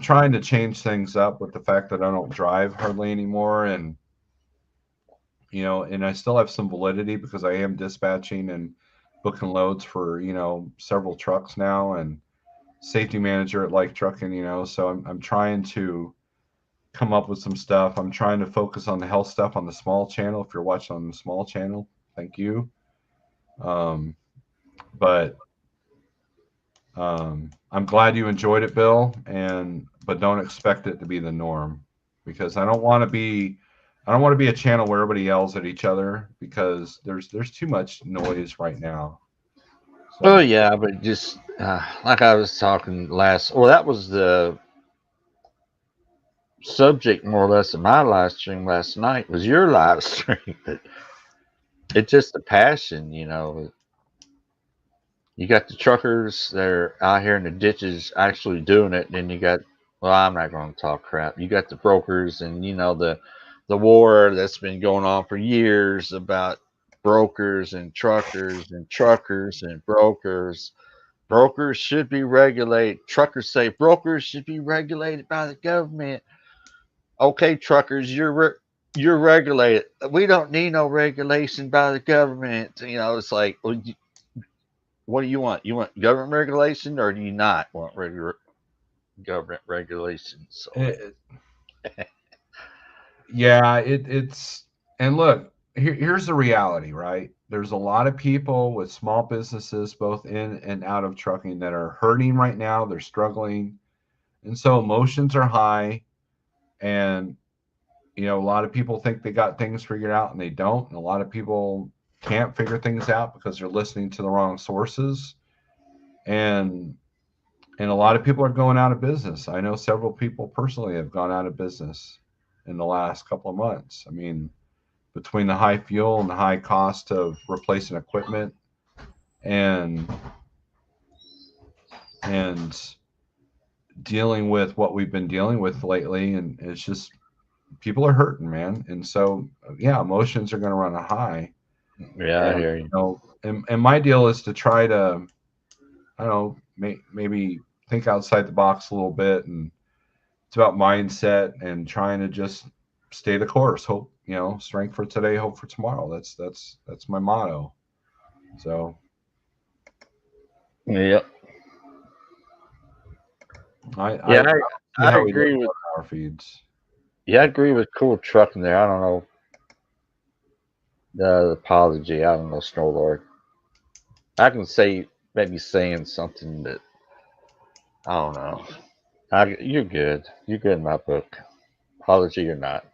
trying to change things up with the fact that I don't drive hardly anymore, and and I still have some validity because I am dispatching and booking loads for several trucks now, and safety manager at Like Trucking, so I'm trying to come up with some stuff. I'm trying to focus on the health stuff on the small channel. If you're watching on the small channel, thank you. But I'm glad you enjoyed it, Bill, but don't expect it to be the norm, because I don't want to be a channel where everybody yells at each other, because there's too much noise right now. Oh yeah, but just like I was talking that was the subject more or less of my live stream last night, was your live stream. But it's just the passion, You got the truckers that are out here in the ditches actually doing it. And then you got, well, I'm not going to talk crap. You got the brokers, and the war that's been going on for years about brokers and truckers and truckers and brokers. Brokers should be regulated. Truckers say brokers should be regulated by the government. Okay, truckers, you're regulated. We don't need no regulation by the government. It's like, well, what do you want? You want government regulation, or do you not want government regulation? So, yeah, it's, and look, here's the reality, right? There's a lot of people with small businesses, both in and out of trucking, that are hurting right now. They're struggling. And so emotions are high. And, a lot of people think they got things figured out, and they don't. And a lot of people can't figure things out because they're listening to the wrong sources. And a lot of people are going out of business. I know several people personally have gone out of business in the last couple of months. I mean, between the high fuel and the high cost of replacing equipment, and dealing with what we've been dealing with lately, and it's just, people are hurting, man. And so, yeah, emotions are going to run a high. Yeah, I hear you. And my deal is to try to, I don't know, maybe think outside the box a little bit, and it's about mindset and trying to just stay the course. Hope, strength for today, hope for tomorrow. That's my motto. So, yep. I agree with our feeds. Yeah, I agree with Cool Trucking there. I don't know the apology. I don't know, Snow Lord. I can say maybe saying something that I don't know. You're good. You're good in my book. Apology or not.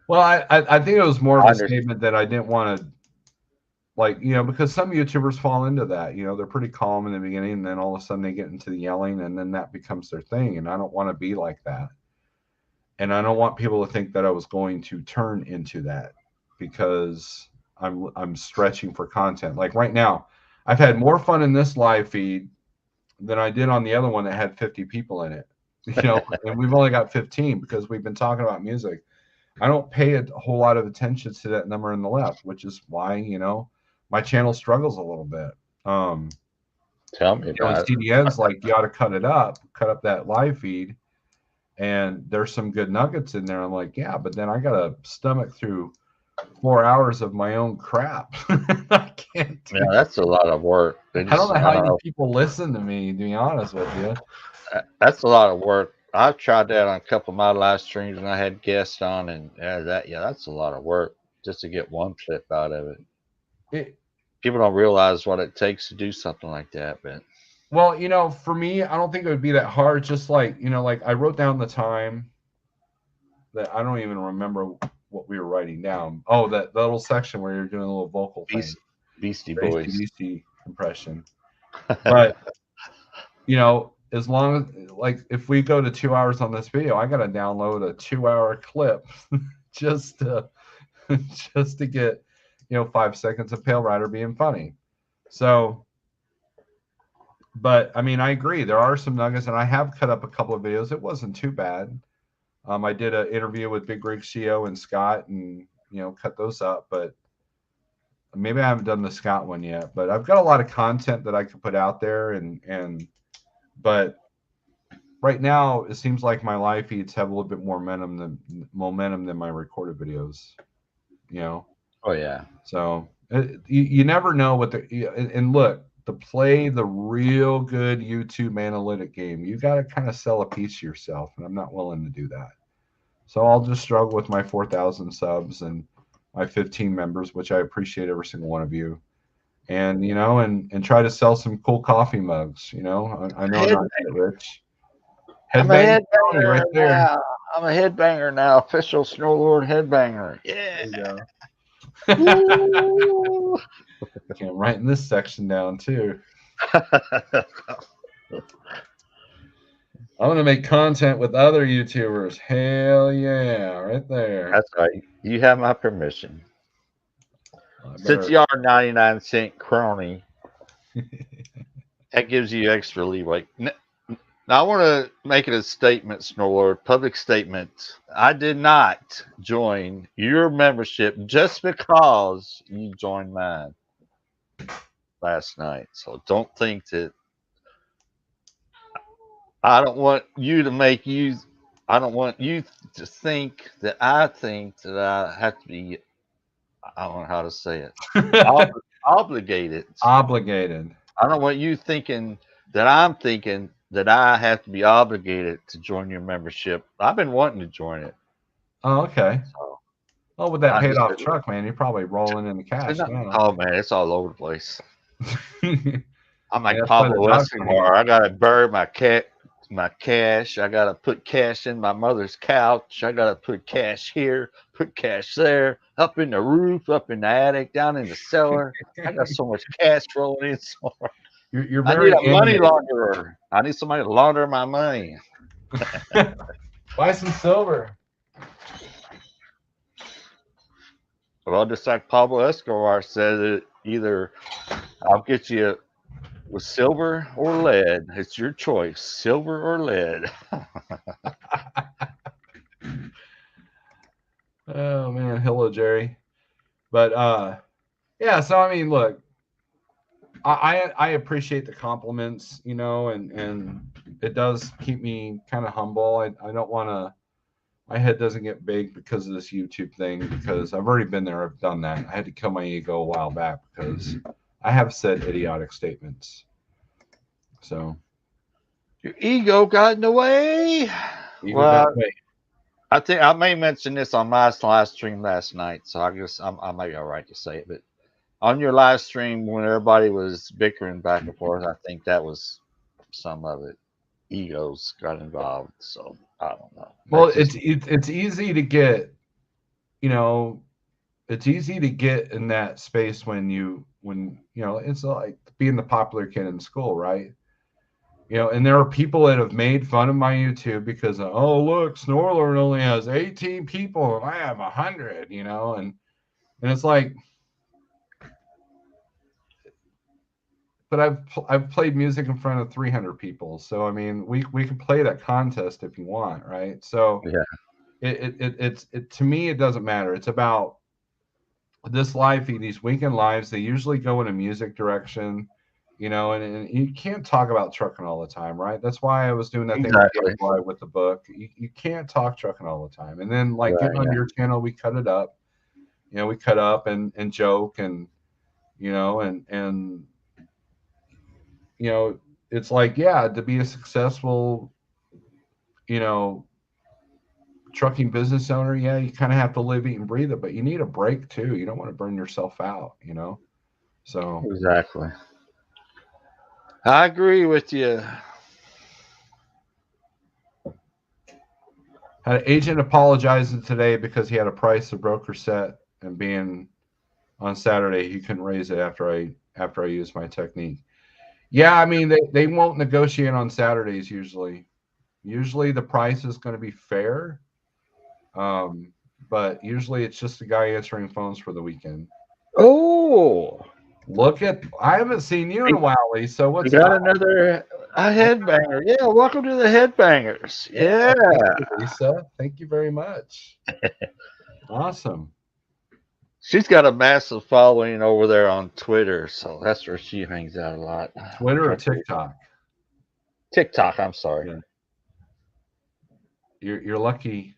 Well, I think it was more of a statement that I didn't want to like, you know, because some YouTubers fall into that, you know, they're pretty calm in the beginning, and then all of a sudden they get into the yelling, and then that becomes their thing. And I don't want to be like that. And I don't want people to think that I was going to turn into that, because I'm stretching for content. Like right now, I've had more fun in this live feed than I did on the other one that had 50 people in it. You know, and we've only got 15 because we've been talking about music. I don't pay a whole lot of attention to that number on the left, which is why, you know, my channel struggles a little bit. Tell me You know, and about it. CDN's like, you ought to cut up that live feed, and there's some good nuggets in there. I'm like, yeah, but then I gotta stomach through 4 hours of my own crap. I can't do Yeah, that's a lot of work. I don't know how you people listen to me, to be honest with you. That's a lot of work. I've tried that on a couple of my live streams when I had guests on, and that's a lot of work just to get one clip out of it. People don't realize what it takes to do something like that, but well, you know, for me, I don't think it would be that hard. Just like, you know, like I wrote down the time that I don't even remember what we were writing down. Oh, that little section where you're doing a little vocal thing. Beastie Boys. AC/DC impression. But, you know, as long as, like, if we go to 2 hours on this video, I got to download a 2-hour clip just to get, you know, 5 seconds of Pale Rider being funny. So, but I mean, I agree. There are some nuggets, and I have cut up a couple of videos. It wasn't too bad. I did an interview with Big Rig CO and Scott, and, you know, cut those up. But maybe I haven't done the Scott one yet. But I've got a lot of content that I could put out there, but right now it seems like my live feeds have a little bit more momentum than my recorded videos. You know. Oh yeah. So you never know what and look, to play the real good YouTube analytic game, you got to kind of sell a piece to yourself, and I'm not willing to do that. So I'll just struggle with my 4,000 subs and my 15 members, which I appreciate every single one of you, and, you know, and try to sell some cool coffee mugs. You know, I know I'm not that rich. I'm a headbanger right there. Now. I'm a headbanger now, official Snow Lord headbanger. Yeah. Okay, I'm writing this section down too. I'm gonna make content with other YouTubers. Hell yeah, right there. That's right. You have my permission. Since you are 99-cent crony, that gives you extra leeway. Now I want to make it a statement, Snow Lord, public statement. I did not join your membership just because you joined mine last night. So don't think that I don't want you to make you. I don't want you to think that I think that I have to be. I don't know how to say it. Obligated. Obligated. I don't want you thinking that I'm thinking that I have to be obligated to join your membership. I've been wanting to join it. Oh, okay. So, with that paid off truck, man, you're probably rolling in the cash. Oh man, it's all over the place. I'm like Pablo Escobar. I gotta bury my cash. I gotta put cash in my mother's couch. I gotta put cash here, put cash there, up in the roof, up in the attic, down in the cellar. I got so much cash rolling in somewhere. You're very I need a money launderer. I need somebody to launder my money. Buy some silver. Well, just like Pablo Escobar said, either I'll get you with silver or lead. It's your choice, silver or lead. Oh man, hello Jerry. But yeah, so I mean, look, I appreciate the compliments, you know, and it does keep me kind of humble. I don't want to. My head doesn't get big because of this YouTube thing, because I've already been there. I've done that. I had to kill my ego a while back because I have said idiotic statements. So your ego got in the way. Well, I think I may mention this on my live stream last night, so I guess I might be all right to say it. But on your live stream, when everybody was bickering back and forth, I think that was some of it. Egos got involved, so I don't know. Well, it's easy to get, you know, it's easy to get in that space when you know, it's like being the popular kid in school, right? You know, and there are people that have made fun of my YouTube because oh look, Snorlord only has 18 people and I have 100, you know, and it's like, but I've played music in front of 300 people, so I mean, we can play that contest if you want, right? So Yeah. it to me, it doesn't matter. It's about this live feed, these weekend lives. They usually go in a music direction, you know, and you can't talk about trucking all the time, right? That's why I was doing that thing Exactly. with the book. You can't talk trucking all the time. And then like Right, getting on your channel, we cut it up. You know, we cut up and joke and you know and you know, it's like, yeah, to be a successful, you know, trucking business owner, yeah, you kind of have to live, eat, and breathe it, but you need a break too. You don't want to burn yourself out, you know? So exactly. I agree with you. had an agent apologizing today because he had a price the broker set and being on Saturday he couldn't raise it after I used my technique. Yeah, I mean they won't negotiate on Saturdays usually. Usually the price is going to be fair. Um, but usually it's just a guy answering phones for the weekend. Oh, Look at I haven't seen you in a while, Lee. So we what's got up? another a headbanger. Yeah, welcome to the headbangers. Yeah. Thank you, Lisa. Thank you very much. Awesome. She's got a massive following over there on Twitter, so that's where she hangs out a lot. Twitter or TikTok? TikTok, I'm sorry. Yeah. You're lucky.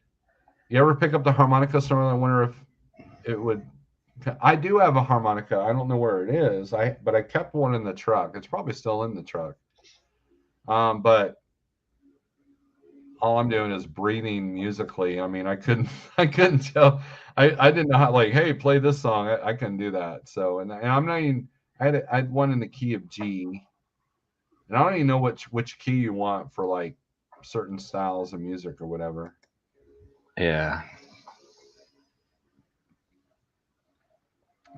You ever pick up the harmonica somewhere? I wonder if it would. I do have a harmonica. I don't know where it is. But I kept one in the truck. It's probably still in the truck. But all I'm doing is breathing musically. I mean, I couldn't tell. I didn't know how, like, hey, play this song. I couldn't do that. So, and I'm not even, I had one in the key of G, and I don't even know which key you want for like certain styles of music or whatever. Yeah.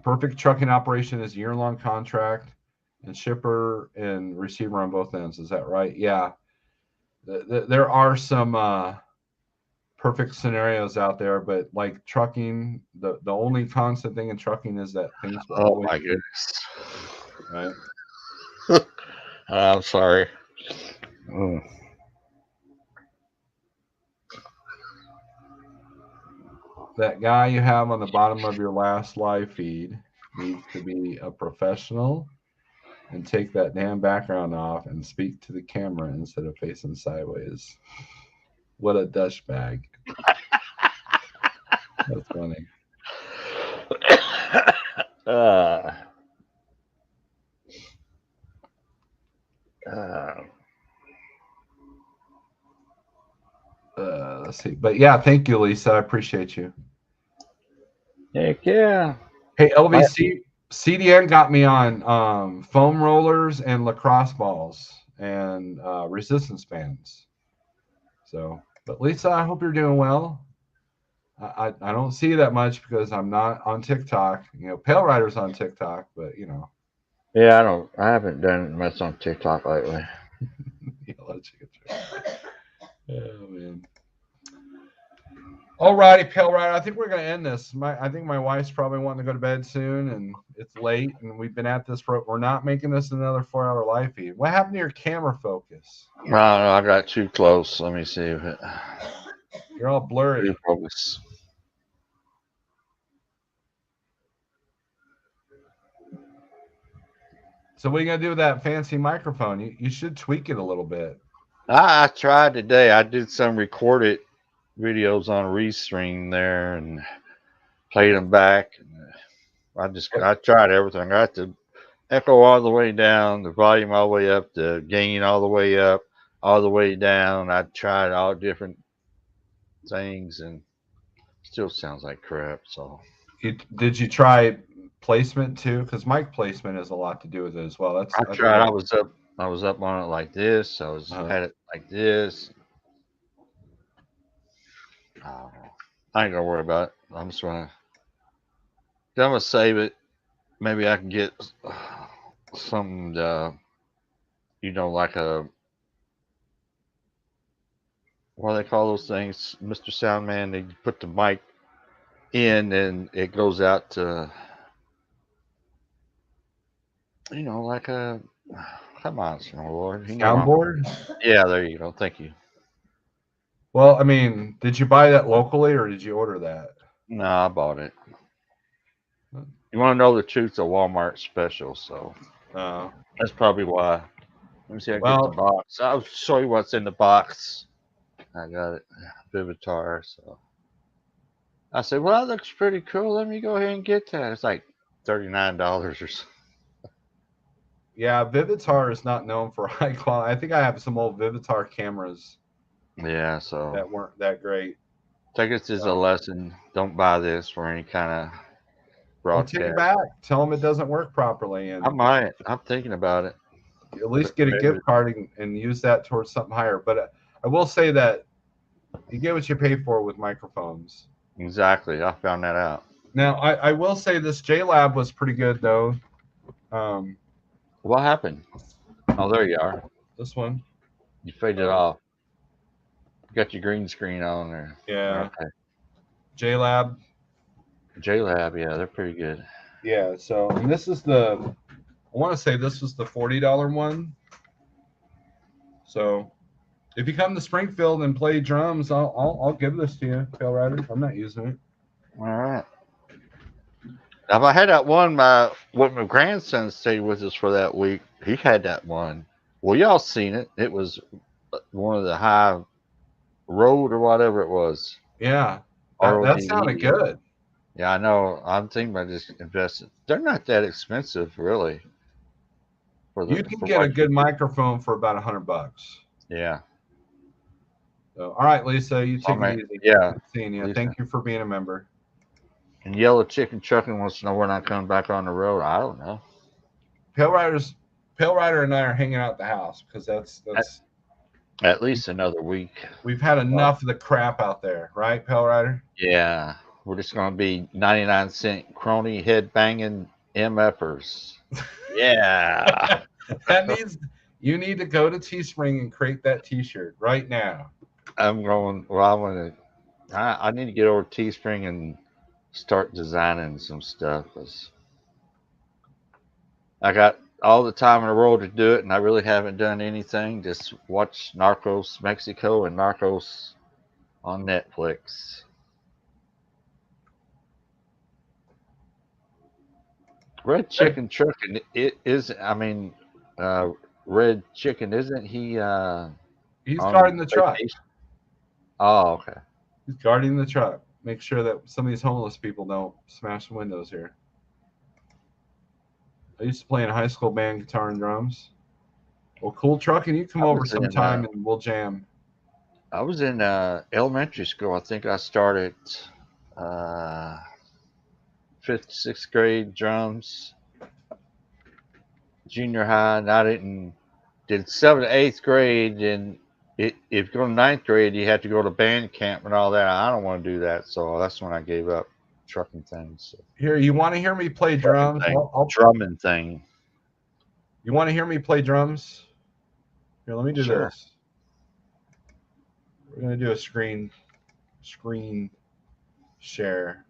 Perfect trucking operation is a year-long contract and shipper and receiver on both ends. Is that right? Yeah. There are some perfect scenarios out there, but like trucking, the only constant thing in trucking is that things will Oh always my be goodness. right. I'm sorry. Mm. That guy you have on the bottom of your last live feed needs to be a professional and take that damn background off and speak to the camera instead of facing sideways. What a douchebag. That's funny. uh, uh, Let's see. But yeah, thank you, Lisa. I appreciate you. heck yeah. Hey, LVC, CDN got me on foam rollers and lacrosse balls and resistance bands. So, but Lisa, I hope you're doing well. I don't see that much because I'm not on TikTok. You know, Pale Rider's on TikTok, but you know. Yeah, I haven't done much on TikTok lately. Yeah, let's get through. Oh man. All righty, Pale Rider. I think we're gonna end this. I think my wife's probably wanting to go to bed soon, and it's late, and we've been at this for. We're not making this another 4-hour live feed. What happened to your camera focus? I don't know. I got too close. Let me see if it. You're all blurry. Too focus. So what are you gonna do with that fancy microphone? You should tweak it a little bit. I tried today. I did some recorded videos on Restream there and played them back. I tried everything. I got the echo all the way down, the volume all the way up, the gain all the way up, all the way down. I tried all different things and still sounds like crap. So Did you try placement too? Because mic placement has a lot to do with it as well. I tried. I was up on it like this. Had it like this. I don't know. I ain't gonna worry about it. I'm just gonna I'm gonna save it. Maybe I can get some, like a, what do they call those things, Mr. Soundman? They put the mic in and it goes out to, like a, come on, Lord. You know, Soundboard? yeah, there you go. Thank you. Well, I mean, did you buy that locally or did you order that? No, I bought it. You want to know the truth? A Walmart special, so that's probably why. Let me see. I get the Well, box. I'll show you what's in the box. I got it, Vivitar. So I said, "Well, that looks pretty cool. Let me go ahead and get that." It's like $39 or so. yeah, Vivitar is not known for high quality. I think I have some old Vivitar cameras Yeah, so that weren't that great. take this as a lesson. Don't buy this for any kind of Or take it broadcast. back. Tell them it doesn't work properly, and I might. I'm thinking about it. at least get a gift card and use that towards something higher. But I will say that you get what you pay for with microphones. Exactly. I found that out. Now, I will say this JLab was pretty good, though. What happened? Oh, there you are. This one. You faded off. You got your green screen on there. Yeah. Okay. JLab. JLab, yeah, they're pretty good. Yeah, so, and this is I want to say this was the $40 one. So, if you come to Springfield and play drums, I'll give this to you, Pale Rider. I'm not using it. All right. Now, if I had that one, my grandson stayed with us for that week. He had that one. Well, y'all seen it. It was one of the high road or whatever it was. Yeah, that sounded good. Yeah, I know. I'm thinking about just investing. They're not that expensive, really. You can get a good microphone for about $100. Yeah. So, all right, Lisa, you take it easy. Yeah. Good seeing you. Lisa. Thank you for being a member. And Yellow Chicken Trucking wants to know when I come back on the road. I don't know. Pale Rider and I are hanging out at the house because that's at least another week. We've had enough of the crap out there, right, Pale Rider? Yeah. We're just going to be 99-cent crony head banging MFers. Yeah. That means you need to go to Teespring and create that T-shirt right now. I'm going. Well, I need to get over to Teespring and start designing some stuff. I got all the time in the world to do it, and I really haven't done anything. Just watch Narcos Mexico and Narcos on Netflix. Red Chicken Trucking, it is. I mean, Red Chicken, isn't he? He's guarding the truck. Oh, okay. He's guarding the truck. Make sure that some of these homeless people don't smash the windows here. I used to play in a high school band, guitar and drums. Well, cool trucking. You come over sometime and we'll jam. I was in elementary school. I think I started 5th, 6th grade drums. Junior high, and I did 7th to 8th grade. And if you go to 9th grade, you had to go to band camp and all that. I don't want to do that, so that's when I gave up trucking things. So. Here, you want to hear me play drums? Drumming thing. You want to hear me play drums? Here, let me do this. We're gonna do a screen share.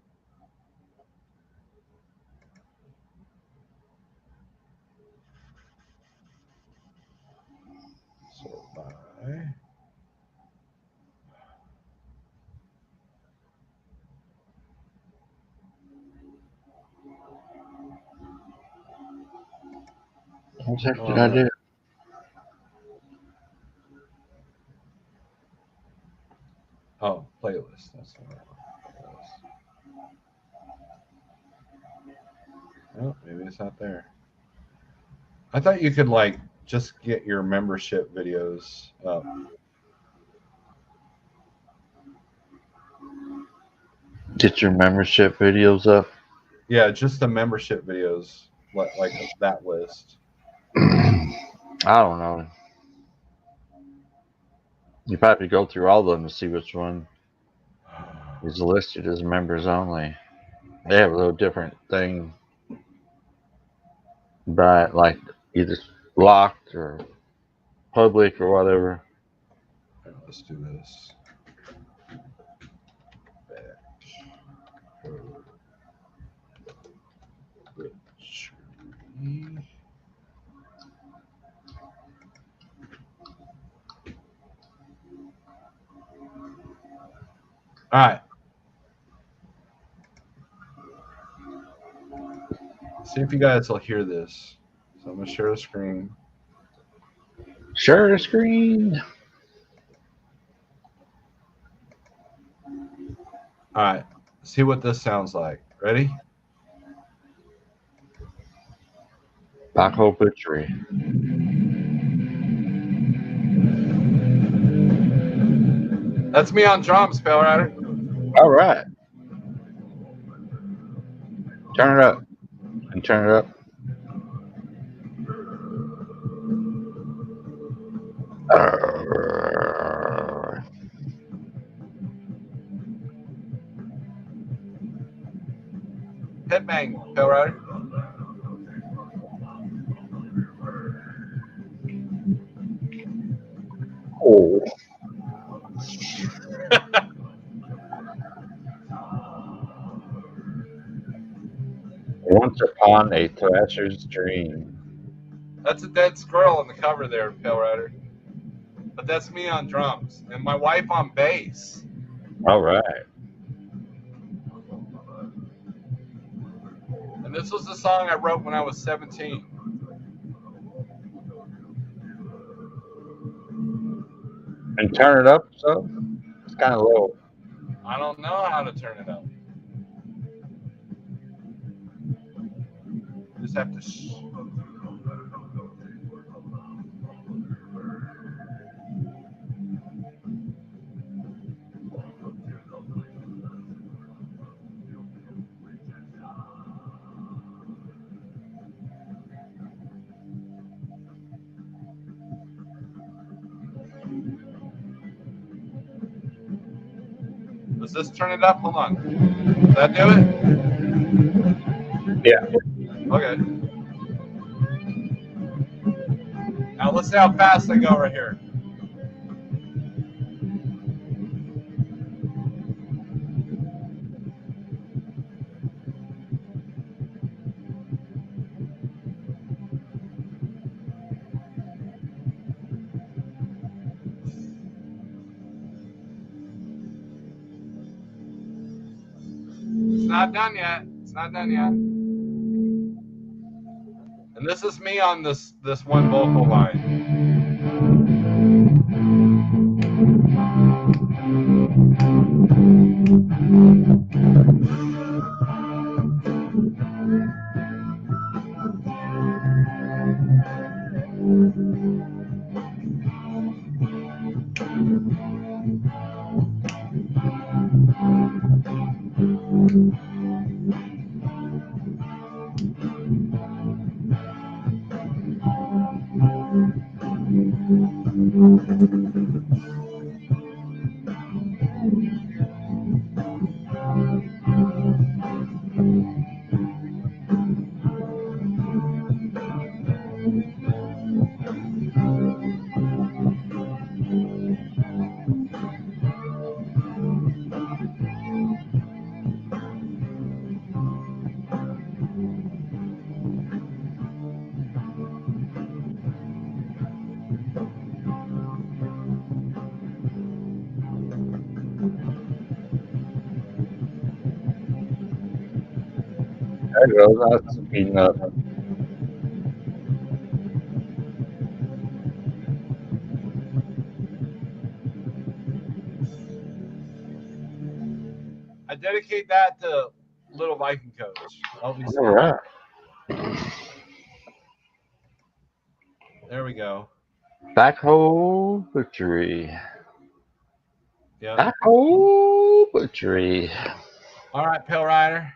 So bye. What the heck did I do? Oh, playlist. That's the one. Oh, maybe it's not there. I thought you could just get your membership videos up. Get your membership videos up? Yeah, just the membership videos, like that list. I don't know. You probably go through all of them to see which one is listed as members only. They have a little different thing, but like either locked or public or whatever. All right, let's do this. All right. See if you guys will hear this. So I'm gonna share the screen. Share the screen. All right. See what this sounds like. Ready? Backhoe Butchery. That's me on drums, Pale Rider. All right. Turn it up. And turn it up. Headbang, Pale Rider. Oh. Once upon a thrasher's dream. That's a dead squirrel in the cover there, Pale Rider. But that's me on drums and my wife on bass. All right. And this was the song I wrote when I was 17. And turn it up, so it's kind of low. I don't know how to turn it up. You just have to. Does this turn it up? Hold on. Does that do it? Yeah. Okay. Now let's see how fast I go right here. It's not done yet. It's not done yet. And this is me on this one vocal line. There it goes. That's speeding up. I dedicate that to Little Viking Coach. LVC. All right. There we go. Backhoe Butchery. Yeah. Backhoe Butchery. All right, Pale Rider.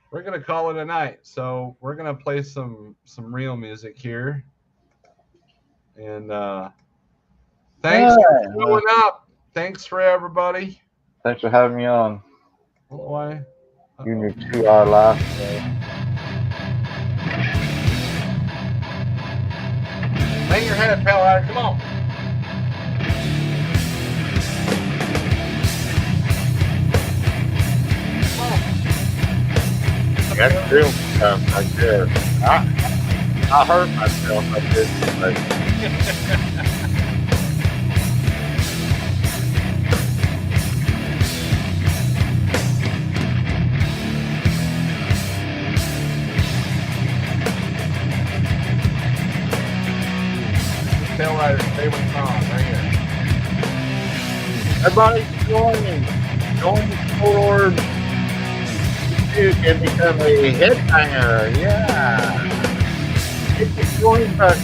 We're gonna call it a night. So we're gonna play some real music here. And thanks for showing up. Thanks for everybody. Thanks for having me on. Why? Junior 2-hour life. Hang your head, Pale Rider. Come on. Come on. That's real stuff right there. I hurt myself. I did. Pale Rider, stay with Tom. Right here. Everybody join the board. You can become a headbanger. Yeah. Hit the join button.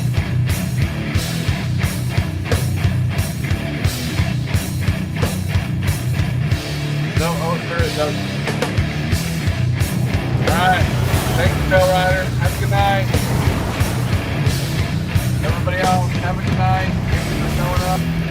No, oh, sure it does. Alright. Thanks, Pale Rider. Have a good night. Everybody else, have a good night. Thanks for showing up.